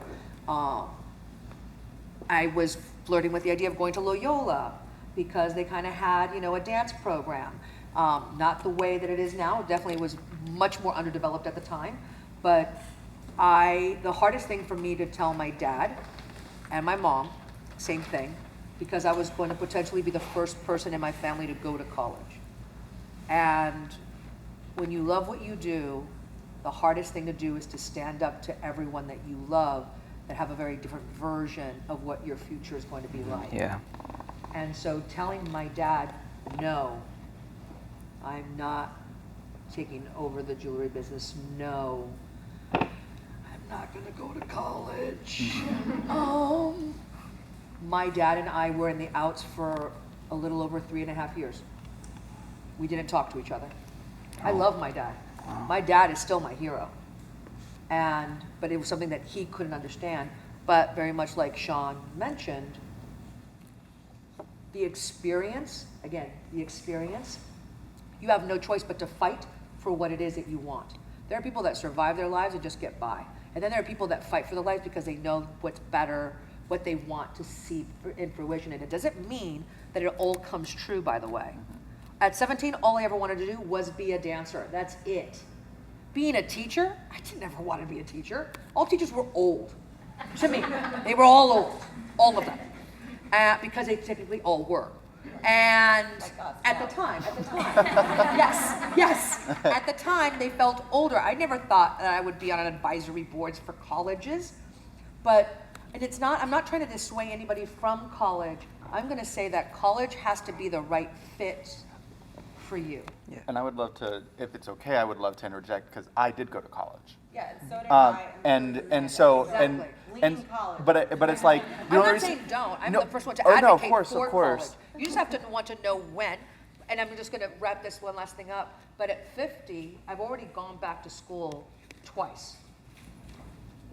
I was flirting with the idea of going to Loyola because they kind of had, you know, a dance program. Not the way that it is now. It definitely was much more underdeveloped at the time. But the hardest thing for me to tell my dad and my mom, same thing, because I was going to potentially be the first person in my family to go to college. And when you love what you do, the hardest thing to do is to stand up to everyone that you love that have a very different version of what your future is going to be like. Yeah. And so telling my dad, no, I'm not taking over the jewelry business, no, I'm not gonna go to college. My dad and I were in the outs for a little over 3.5 years. We didn't talk to each other. I love my dad. My dad is still my hero. but it was something that he couldn't understand. But very much like Sean mentioned, the experience, again, you have no choice but to fight for what it is that you want. There are people that survive their lives and just get by. And then there are people that fight for their lives because they know what's better, what they want to see in fruition. And it doesn't mean that it all comes true, by the way. At 17, all I ever wanted to do was be a dancer. That's it. Being a teacher, I didn't ever want to be a teacher. All teachers were old. To me, they were all old, all of them, because they typically all were. And at the time, yes, at the time they felt older. I never thought that I would be on advisory boards for colleges, I'm not trying to dissuade anybody from college. I'm going to say that college has to be the right fit for you. Yeah. And I would love to, if it's okay, I would love to interject because I did go to college. Yeah, and so did I. And so Exactly. Lean college. but it's like I'm not saying don't. I'm No. the first one to Oh, no, of advocate course, for of course. college. You just have to want to know when. And I'm just going to wrap this one last thing up. But at 50, I've already gone back to school twice.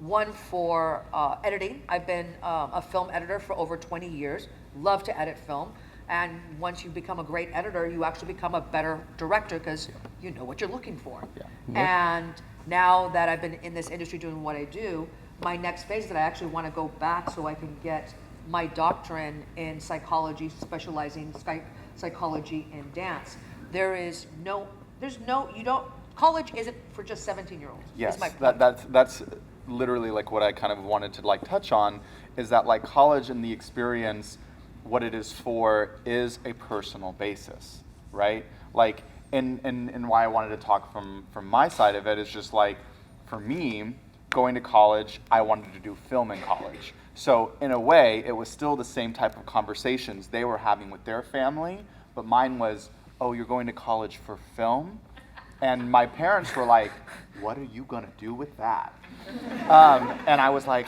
One for editing. I've been a film editor for over 20 years. Love to edit film. And once you become a great editor, you actually become a better director because you know what you're looking for. Yeah. And now that I've been in this industry doing what I do, my next phase is that I actually want to go back so I can get my doctorate in psychology, specializing psychology in dance. College isn't for just 17-year-olds. Yes, is my point. that's literally like what I kind of wanted to like touch on is that like college and the experience, what it is for is a personal basis, right? Like, and why I wanted to talk from my side of it is just like, for me, going to college, I wanted to do film in college. So in a way, it was still the same type of conversations they were having with their family, but mine was, oh, you're going to college for film? And my parents were like, what are you gonna do with that? And I was like,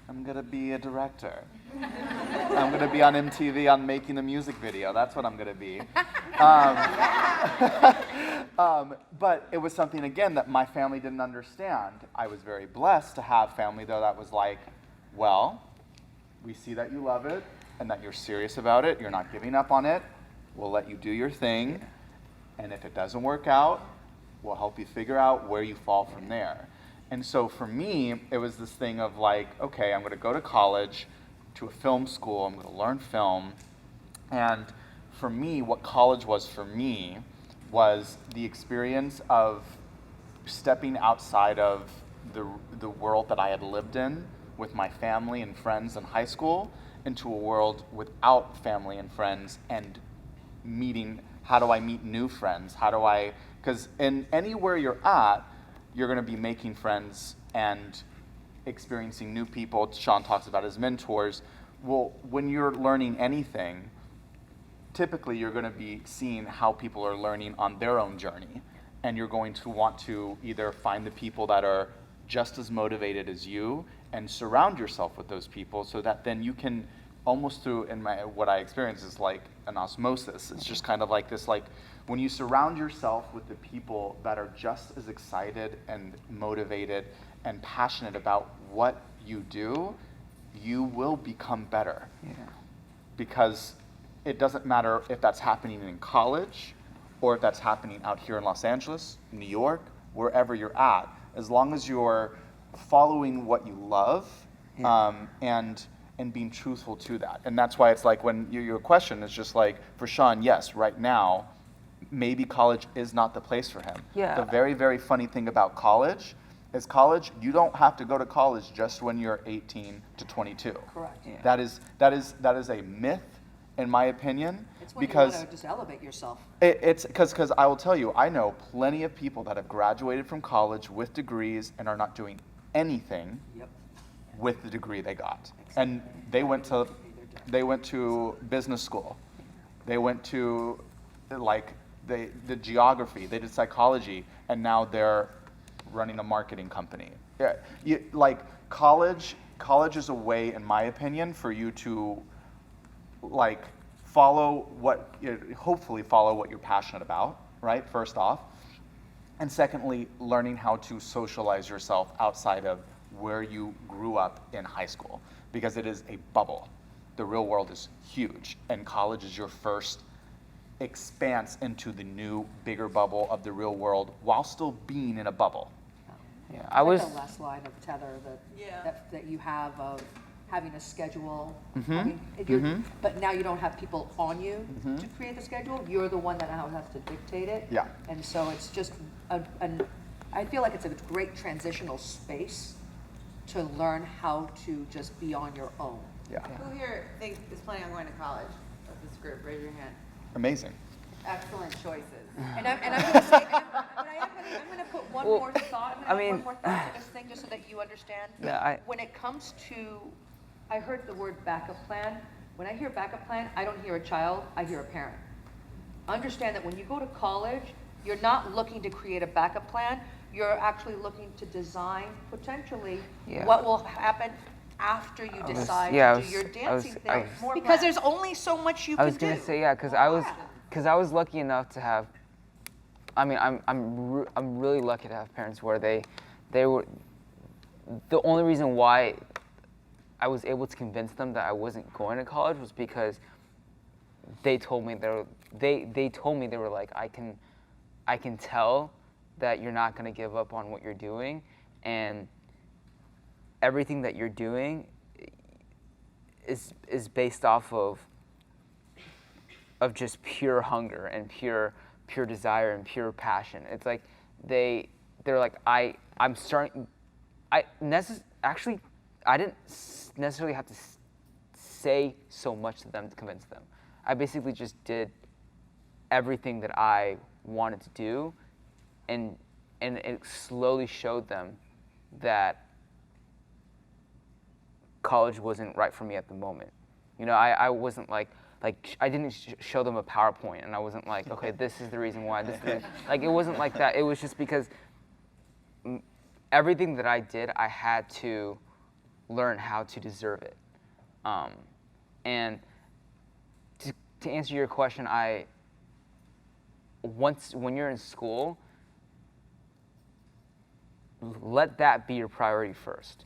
I'm gonna be a director. I'm gonna be on MTV on making a music video. That's what I'm gonna be. But it was something, again, that my family didn't understand. I was very blessed to have family, though, that was like, well, we see that you love it and that you're serious about it. You're not giving up on it. We'll let you do your thing. And if it doesn't work out, we'll help you figure out where you fall from there. And so for me, it was this thing of like, okay, I'm going to go to college, to a film school. I'm going to learn film. And for me, what college was for me was the experience of stepping outside of the world that I had lived in with my family and friends in high school into a world without family and friends and how do I meet new friends? Because in anywhere you're at, you're going to be making friends and experiencing new people. Sean talks about his mentors. Well, when you're learning anything, typically you're going to be seeing how people are learning on their own journey. And you're going to want to either find the people that are just as motivated as you and surround yourself with those people so that then you can almost through, what I experience is like an osmosis. It's just kind of like this, like when you surround yourself with the people that are just as excited and motivated and passionate about what you do, you will become better. Yeah. Because it doesn't matter if that's happening in college or if that's happening out here in Los Angeles, New York, wherever you're at, as long as you're following what you love, and being truthful to that. And that's why it's like when your question is just like, for Sean, yes, right now, maybe college is not the place for him. Yeah. The very, very funny thing about college is you don't have to go to college just when you're 18 to 22. Correct. Yeah. That is a myth, in my opinion. It's when because you want to just elevate yourself. it's because I will tell you, I know plenty of people that have graduated from college with degrees and are not doing anything with the degree they got. And they went to business school. They went to like the geography. They did psychology, and now they're running a marketing company. Yeah, like college is a way, in my opinion, for you to like hopefully follow what you're passionate about, right? First off. And secondly, learning how to socialize yourself outside of where you grew up in high school, because it is a bubble. The real world is huge, and college is your first expanse into the new, bigger bubble of the real world while still being in a bubble. Yeah, I I was. like the last line of tether that you have of having a schedule. But now you don't have people on you to create the schedule. You're the one that now has to dictate it. Yeah. And so it's just I feel like it's a great transitional space to learn how to just be on your own. Yeah. Who here is planning on going to college of this group? Raise your hand. Amazing. Excellent choices. And I'm going to say, I'm going to put one Well, more thought. I mean- one more thought to this thing, just so that you understand. Yeah, When it comes to, I heard the word backup plan. When I hear backup plan, I don't hear a child. I hear a parent. Understand that when you go to college, you're not looking to create a backup plan. You're actually looking to design potentially Yeah. what will happen after you was- decide yeah, I to was- do your I was- dancing I thing. was- Because there's only so much you I can was do. gonna say yeah, because I was lucky enough to have. I mean, I'm really lucky to have parents where they were. The only reason why I was able to convince them that I wasn't going to college was because they told me they told me they were like, I can tell that you're not gonna give up on what you're doing, and everything that you're doing is based off of just pure hunger and pure desire and pure passion. It's like they're like I'm starting. Actually, I didn't necessarily have to say so much to them to convince them. I basically just did everything that I wanted to do, and it slowly showed them that college wasn't right for me at the moment. You know, I wasn't like I didn't show them a PowerPoint, and I wasn't like, okay, this is the reason why. Like, it wasn't like that. It was just because everything that I did, I had to learn how to deserve it. And to answer your question, when you're in school, let that be your priority first,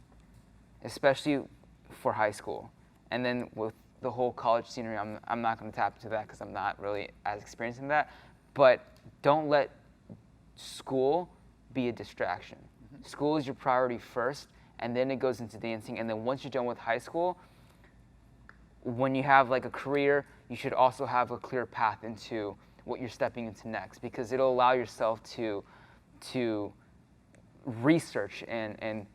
especially for high school. And then with the whole college scenery, I'm not going to tap into that because I'm not really as experienced in that. But don't let school be a distraction. School is your priority first, and then it goes into dancing. And then once you're done with high school, when you have like a career, you should also have a clear path into what you're stepping into next, because it'll allow yourself to research and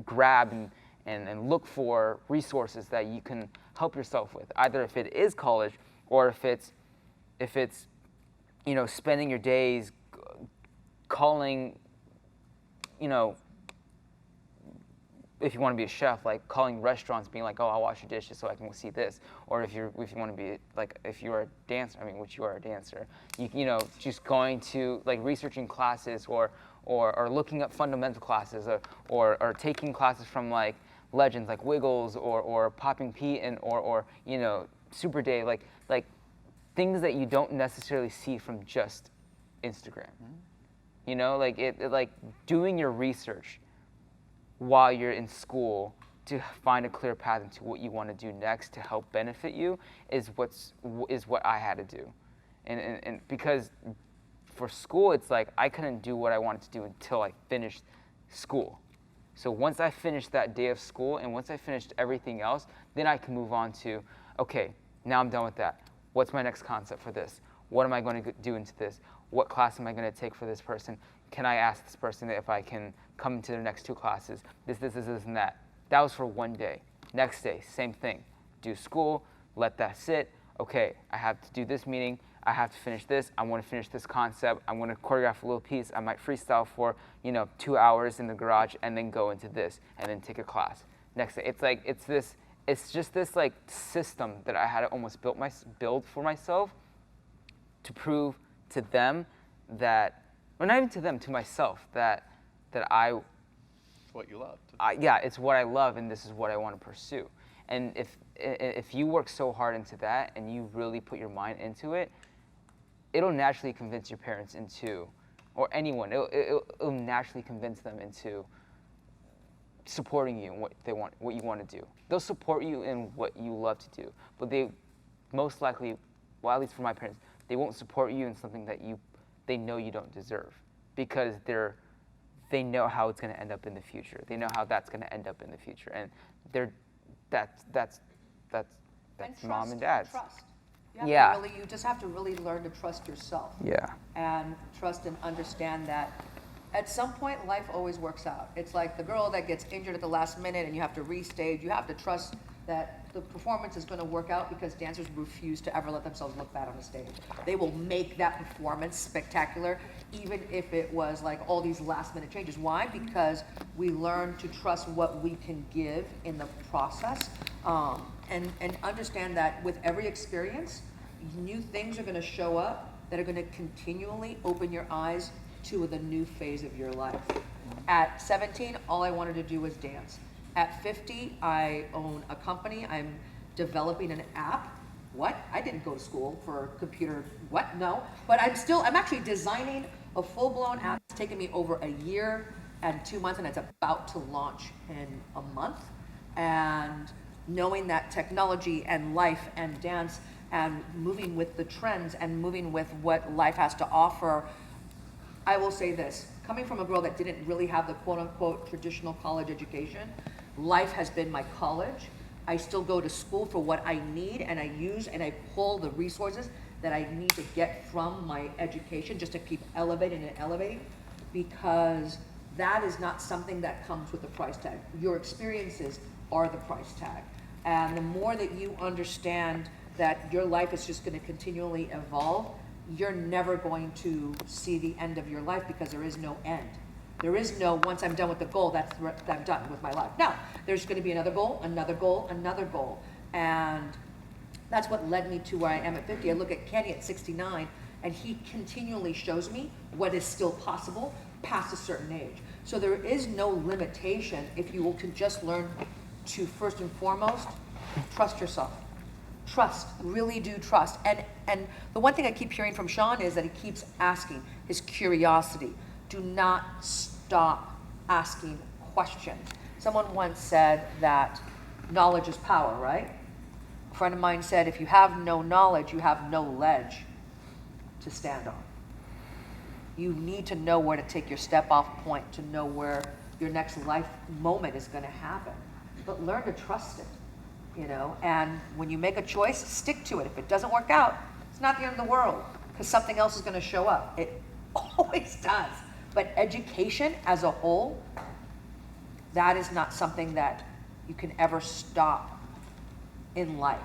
grab and look for resources that you can help yourself with, either if it is college or if it's you know, spending your days calling, you know, if you want to be a chef, like calling restaurants, being like, oh, I'll wash your dishes so I can see this. Or if you want to be like, if you're a dancer, I mean, which you are a dancer, you know, just going to like researching classes or looking up fundamental classes or taking classes from like legends like Wiggles or Popping Pete or you know, Super Day, like things that you don't necessarily see from just Instagram. You know, like like doing your research while you're in school to find a clear path into what you want to do next to help benefit you is what I had to do. And because for school, it's like I couldn't do what I wanted to do until I finished school. So once I finished that day of school and once I finished everything else, then I can move on to, okay, now I'm done with that. What's my next concept for this? What am I going to do into this? What class am I going to take for this person? Can I ask this person if I can come into their next two classes? This, and that. That was for one day. Next day, same thing. Do school, let that sit. Okay, I have to do this meeting. I have to finish this. I want to finish this concept. I'm going to choreograph a little piece. I might freestyle for 2 hours in the garage and then go into this and then take a class. Next day, it's just this like system that I had to almost build for myself to prove to them that, or not even to them, to myself that I. It's what you love. Yeah, it's what I love, and this is what I want to pursue. And if you work so hard into that and you really put your mind into it, it'll naturally convince your parents into, or anyone, it'll naturally convince them into supporting you in what you want to do. They'll support you in what you love to do, but they most likely, well, at least for my parents, they won't support you in something that they know you don't deserve, because they know how it's going to end up in the future. They know how that's going to end up in the future, and that's mom and dad's. Trust. You just have to really learn to trust yourself. Yeah. And trust and understand that at some point life always works out. It's like the girl that gets injured at the last minute and you have to restage. You have to trust that the performance is going to work out, because dancers refuse to ever let themselves look bad on the stage. They will make that performance spectacular, even if it was like all these last minute changes. Why? Because we learn to trust what we can give in the process, and understand that with every experience, new things are going to show up that are going to continually open your eyes to the new phase of your life. At 17, all I wanted to do was dance. At 50, I own a company. I'm developing an app. What? I didn't go to school for computer. What? No. But I'm actually designing a full-blown app. It's taken me over a year and 2 months, and it's about to launch in a month. And knowing that technology and life and dance and moving with the trends and moving with what life has to offer, I will say this, coming from a girl that didn't really have the quote-unquote traditional college education, life has been my college. I still go to school for what I need, and I use and I pull the resources that I need to get from my education just to keep elevating and elevating, because that is not something that comes with a price tag. Your experiences are the price tag. And the more that you understand that your life is just going to continually evolve, you're never going to see the end of your life, because there is no end. There is no, once I'm done with the goal, I'm done with my life. No, there's going to be another goal, another goal, another goal. And that's what led me to where I am at 50. I look at Kenny at 69, and he continually shows me what is still possible past a certain age. So there is no limitation if you can just learn to, first and foremost, trust yourself. Trust, really do trust. And the one thing I keep hearing from Sean is that he keeps asking, his curiosity. Do not stop asking questions. Someone once said that knowledge is power, right? A friend of mine said, if you have no knowledge, you have no ledge to stand on. You need to know where to take your step off point, to know where your next life moment is going to happen. But learn to trust it. You know, and when you make a choice, stick to it. If it doesn't work out, it's not the end of the world, because something else is going to show up. It always does. But education as a whole, that is not something that you can ever stop in life,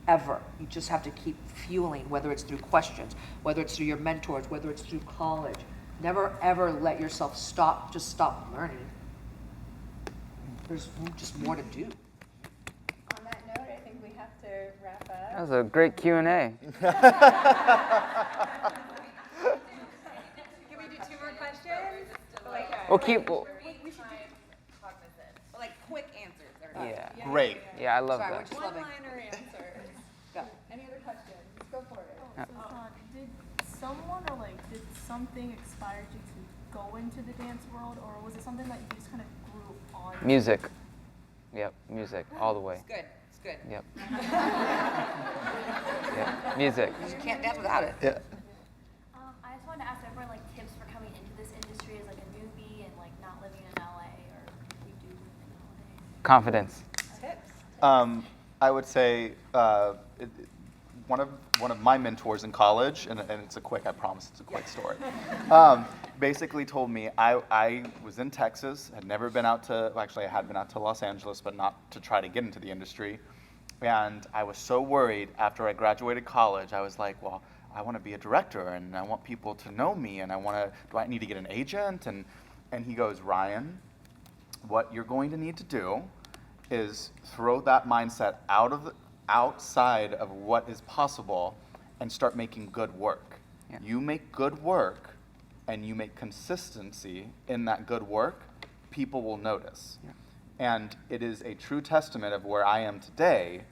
ever. You just have to keep fueling, whether it's through questions, whether it's through your mentors, whether it's through college. Never, ever let yourself just stop learning. There's just more to do. I think we have to wrap up. That was a great Q&A. Can we do 2 more questions? We'll keep. We should do cognizant, like quick answers. Yeah. Great. Yeah, I love Sorry, that. we're just loving. One-liner answers. Go. Any other questions? Go for it. Did someone or did something inspire you to go into the dance world, or was it something that you just kind of grew on? Music. Yep, music all the way. It's good. It's good. Yep. Yep. Music. You can't dance without it. Yeah. I just wanted to ask everyone tips for coming into this industry as a newbie and not living in LA, or if you do live in LA. Confidence. Tips. I would say one of my mentors in college, and it's a quick, I promise it's a quick story, basically told me I was in Texas, had never been out to, well, actually I had been out to Los Angeles, but not to try to get into the industry. And I was so worried after I graduated college. I was like, well, I want to be a director, and I want people to know me, and do I need to get an agent? And he goes, Ryan, what you're going to need to do is throw that mindset outside of what is possible and start making good work. Yeah. You make good work and you make consistency in that good work, people will notice. Yeah. And it is a true testament of where I am today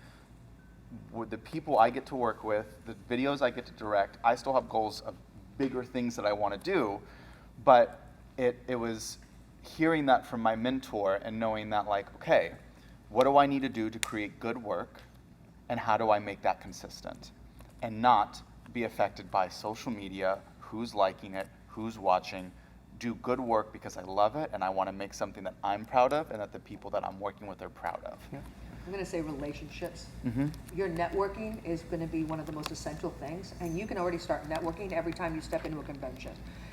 with the people I get to work with, the videos I get to direct, I still have goals of bigger things that I want to do, but it was hearing that from my mentor and knowing that, like, okay, what do I need to do to create good work, and how do I make that consistent and not be affected by social media, who's liking it, who's watching. Do good work because I love it and I want to make something that I'm proud of and that the people that I'm working with are proud of. I'm going to say relationships. Mm-hmm. Your networking is going to be one of the most essential things, and you can already start networking every time you step into a convention.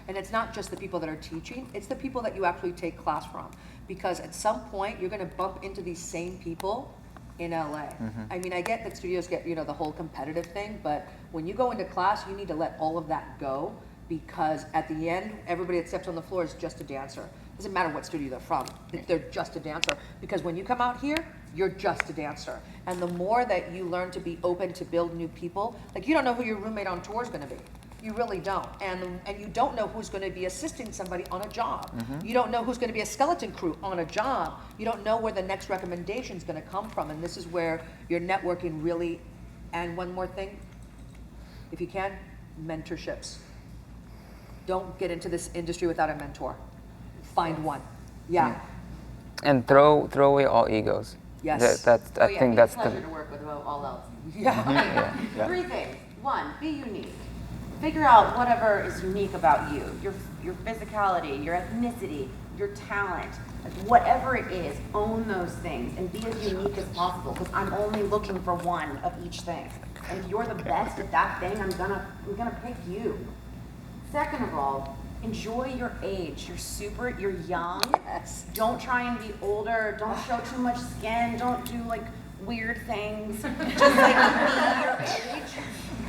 And it's not just the people that are teaching, it's the people that you actually take class from. Because at some point, you're going to bump into these same people in LA. Mm-hmm. I mean, I get that studios get, the whole competitive thing, but when you go into class, you need to let all of that go, because at the end, everybody that steps on the floor is just a dancer. Doesn't matter what studio they're from, they're just a dancer. Because when you come out here, you're just a dancer. And the more that you learn to be open to build new people, like, you don't know who your roommate on tour is gonna be. You really don't. And you don't know who's gonna be assisting somebody on a job. Mm-hmm. You don't know who's gonna be a skeleton crew on a job. You don't know where the next recommendation is gonna come from. And this is where your networking really, and one more thing, if you can, mentorships. Don't get into this industry without a mentor. Find one. Yeah. And throw away all egos. Yes. I think that's pleasure the. to work with above all else. Yeah. Yeah. 3 things. 1, be unique. Figure out whatever is unique about you. Your physicality, your ethnicity, your talent, like whatever it is, own those things and be as unique as possible, because I'm only looking for one of each thing. And if you're the best at that thing, I'm gonna pick you. Second of all, enjoy your age. You're young. Yes. Don't try and be older. Don't show too much skin. Don't do like weird things. Just like be your age.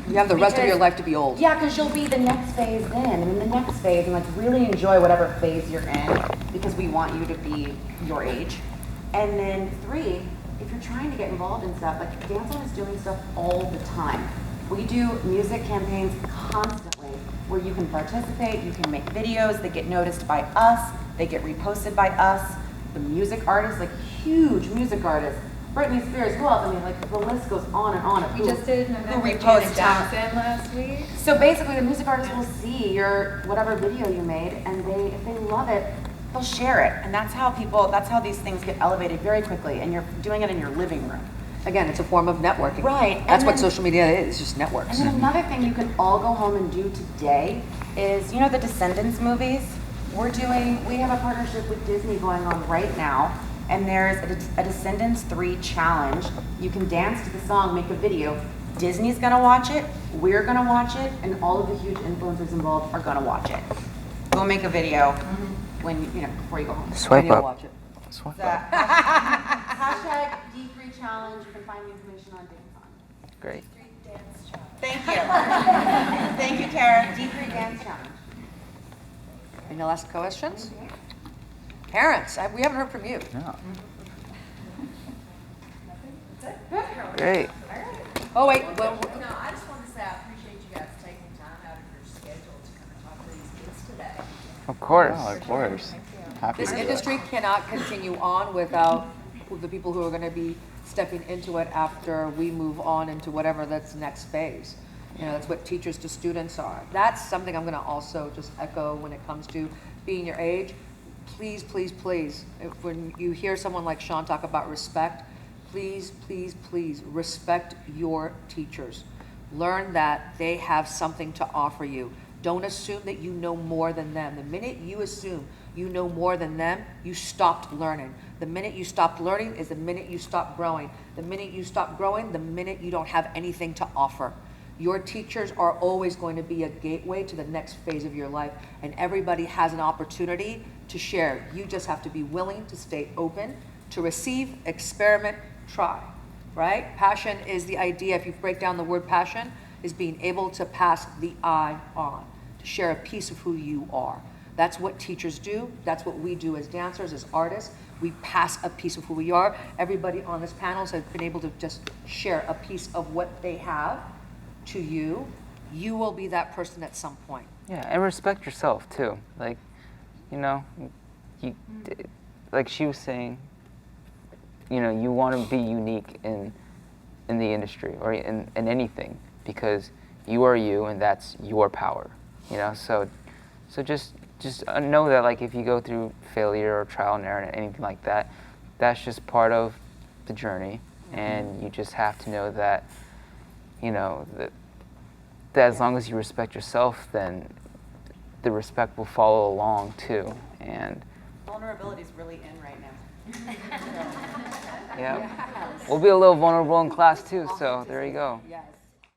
You have the rest of your Because- life to be old. Yeah, because you'll be the next phase in, and in the next phase, and like really enjoy whatever phase you're in, because we want you to be your age. And then 3, if you're trying to get involved in stuff, like DanceOn is doing stuff all the time. We do music campaigns constantly where you can participate, you can make videos, they get noticed by us, they get reposted by us. The music artists, like huge music artists, Britney Spears, who else? I mean, like the list goes on and on. of We who- just did an who event with reposts Janet talent. Jackson last week. So basically, the music artist will see your whatever video you made, and if they love it, they'll share it. And that's how these things get elevated very quickly. And you're doing it in your living room. Again, it's a form of networking. Right, and That's what then- social media is, just networks. And then another thing you can all go home and do today is, the Descendants movies? We have a partnership with Disney going on right now, and there's a Descendants 3 challenge. You can dance to the song, make a video. Disney's gonna watch it, we're gonna watch it, and all of the huge influencers involved are gonna watch it. Go make a video before you go home. Swipe And you'll up. watch it. Swipe It's, up. hashtag D3 challenge. You can find the information on DanceOn. Great. Thank you. Thank you, Tara. D3 Dance Challenge. Any last questions? Parents, we haven't heard from you. Yeah. Great. Oh, wait, well, No, I just wanted to say I appreciate you guys taking time out of your schedule to come and talk to these kids today. Of course. Oh, of course. Happy this to do it. industry cannot continue on without the people who are going to be stepping into it after we move on into whatever that's next phase. That's what teachers to students are. That's something I'm going to also just echo when it comes to being your age. Please, please, please, when you hear someone like Sean talk about respect, please, please, please respect your teachers. Learn that they have something to offer you. Don't assume that you know more than them. The minute you assume you know more than them, you stopped learning. The minute you stopped learning is the minute you stop growing. The minute you stop growing, the minute you don't have anything to offer. Your teachers are always going to be a gateway to the next phase of your life, and everybody has an opportunity to share. You just have to be willing to stay open, to receive, experiment, try, right? Passion is the idea, if you break down the word passion, is being able to pass the I on, to share a piece of who you are. That's what teachers do. That's what we do as dancers, as artists. We pass a piece of who we are. Everybody on this panel has been able to just share a piece of what they have to you. You will be that person at some point. Yeah, and respect yourself too. Like, like she was saying, you want to be unique in in the industry or in anything, because you are you, and that's your power. You know, so just know that, like, if you go through failure or trial and error and anything like that, that's just part of the journey, and you just have to know that, you know, that as long as you respect yourself, then the respect will follow along too. And Vulnerability is really in right now. yeah, we'll be a little vulnerable in class too. So there you go. Yes.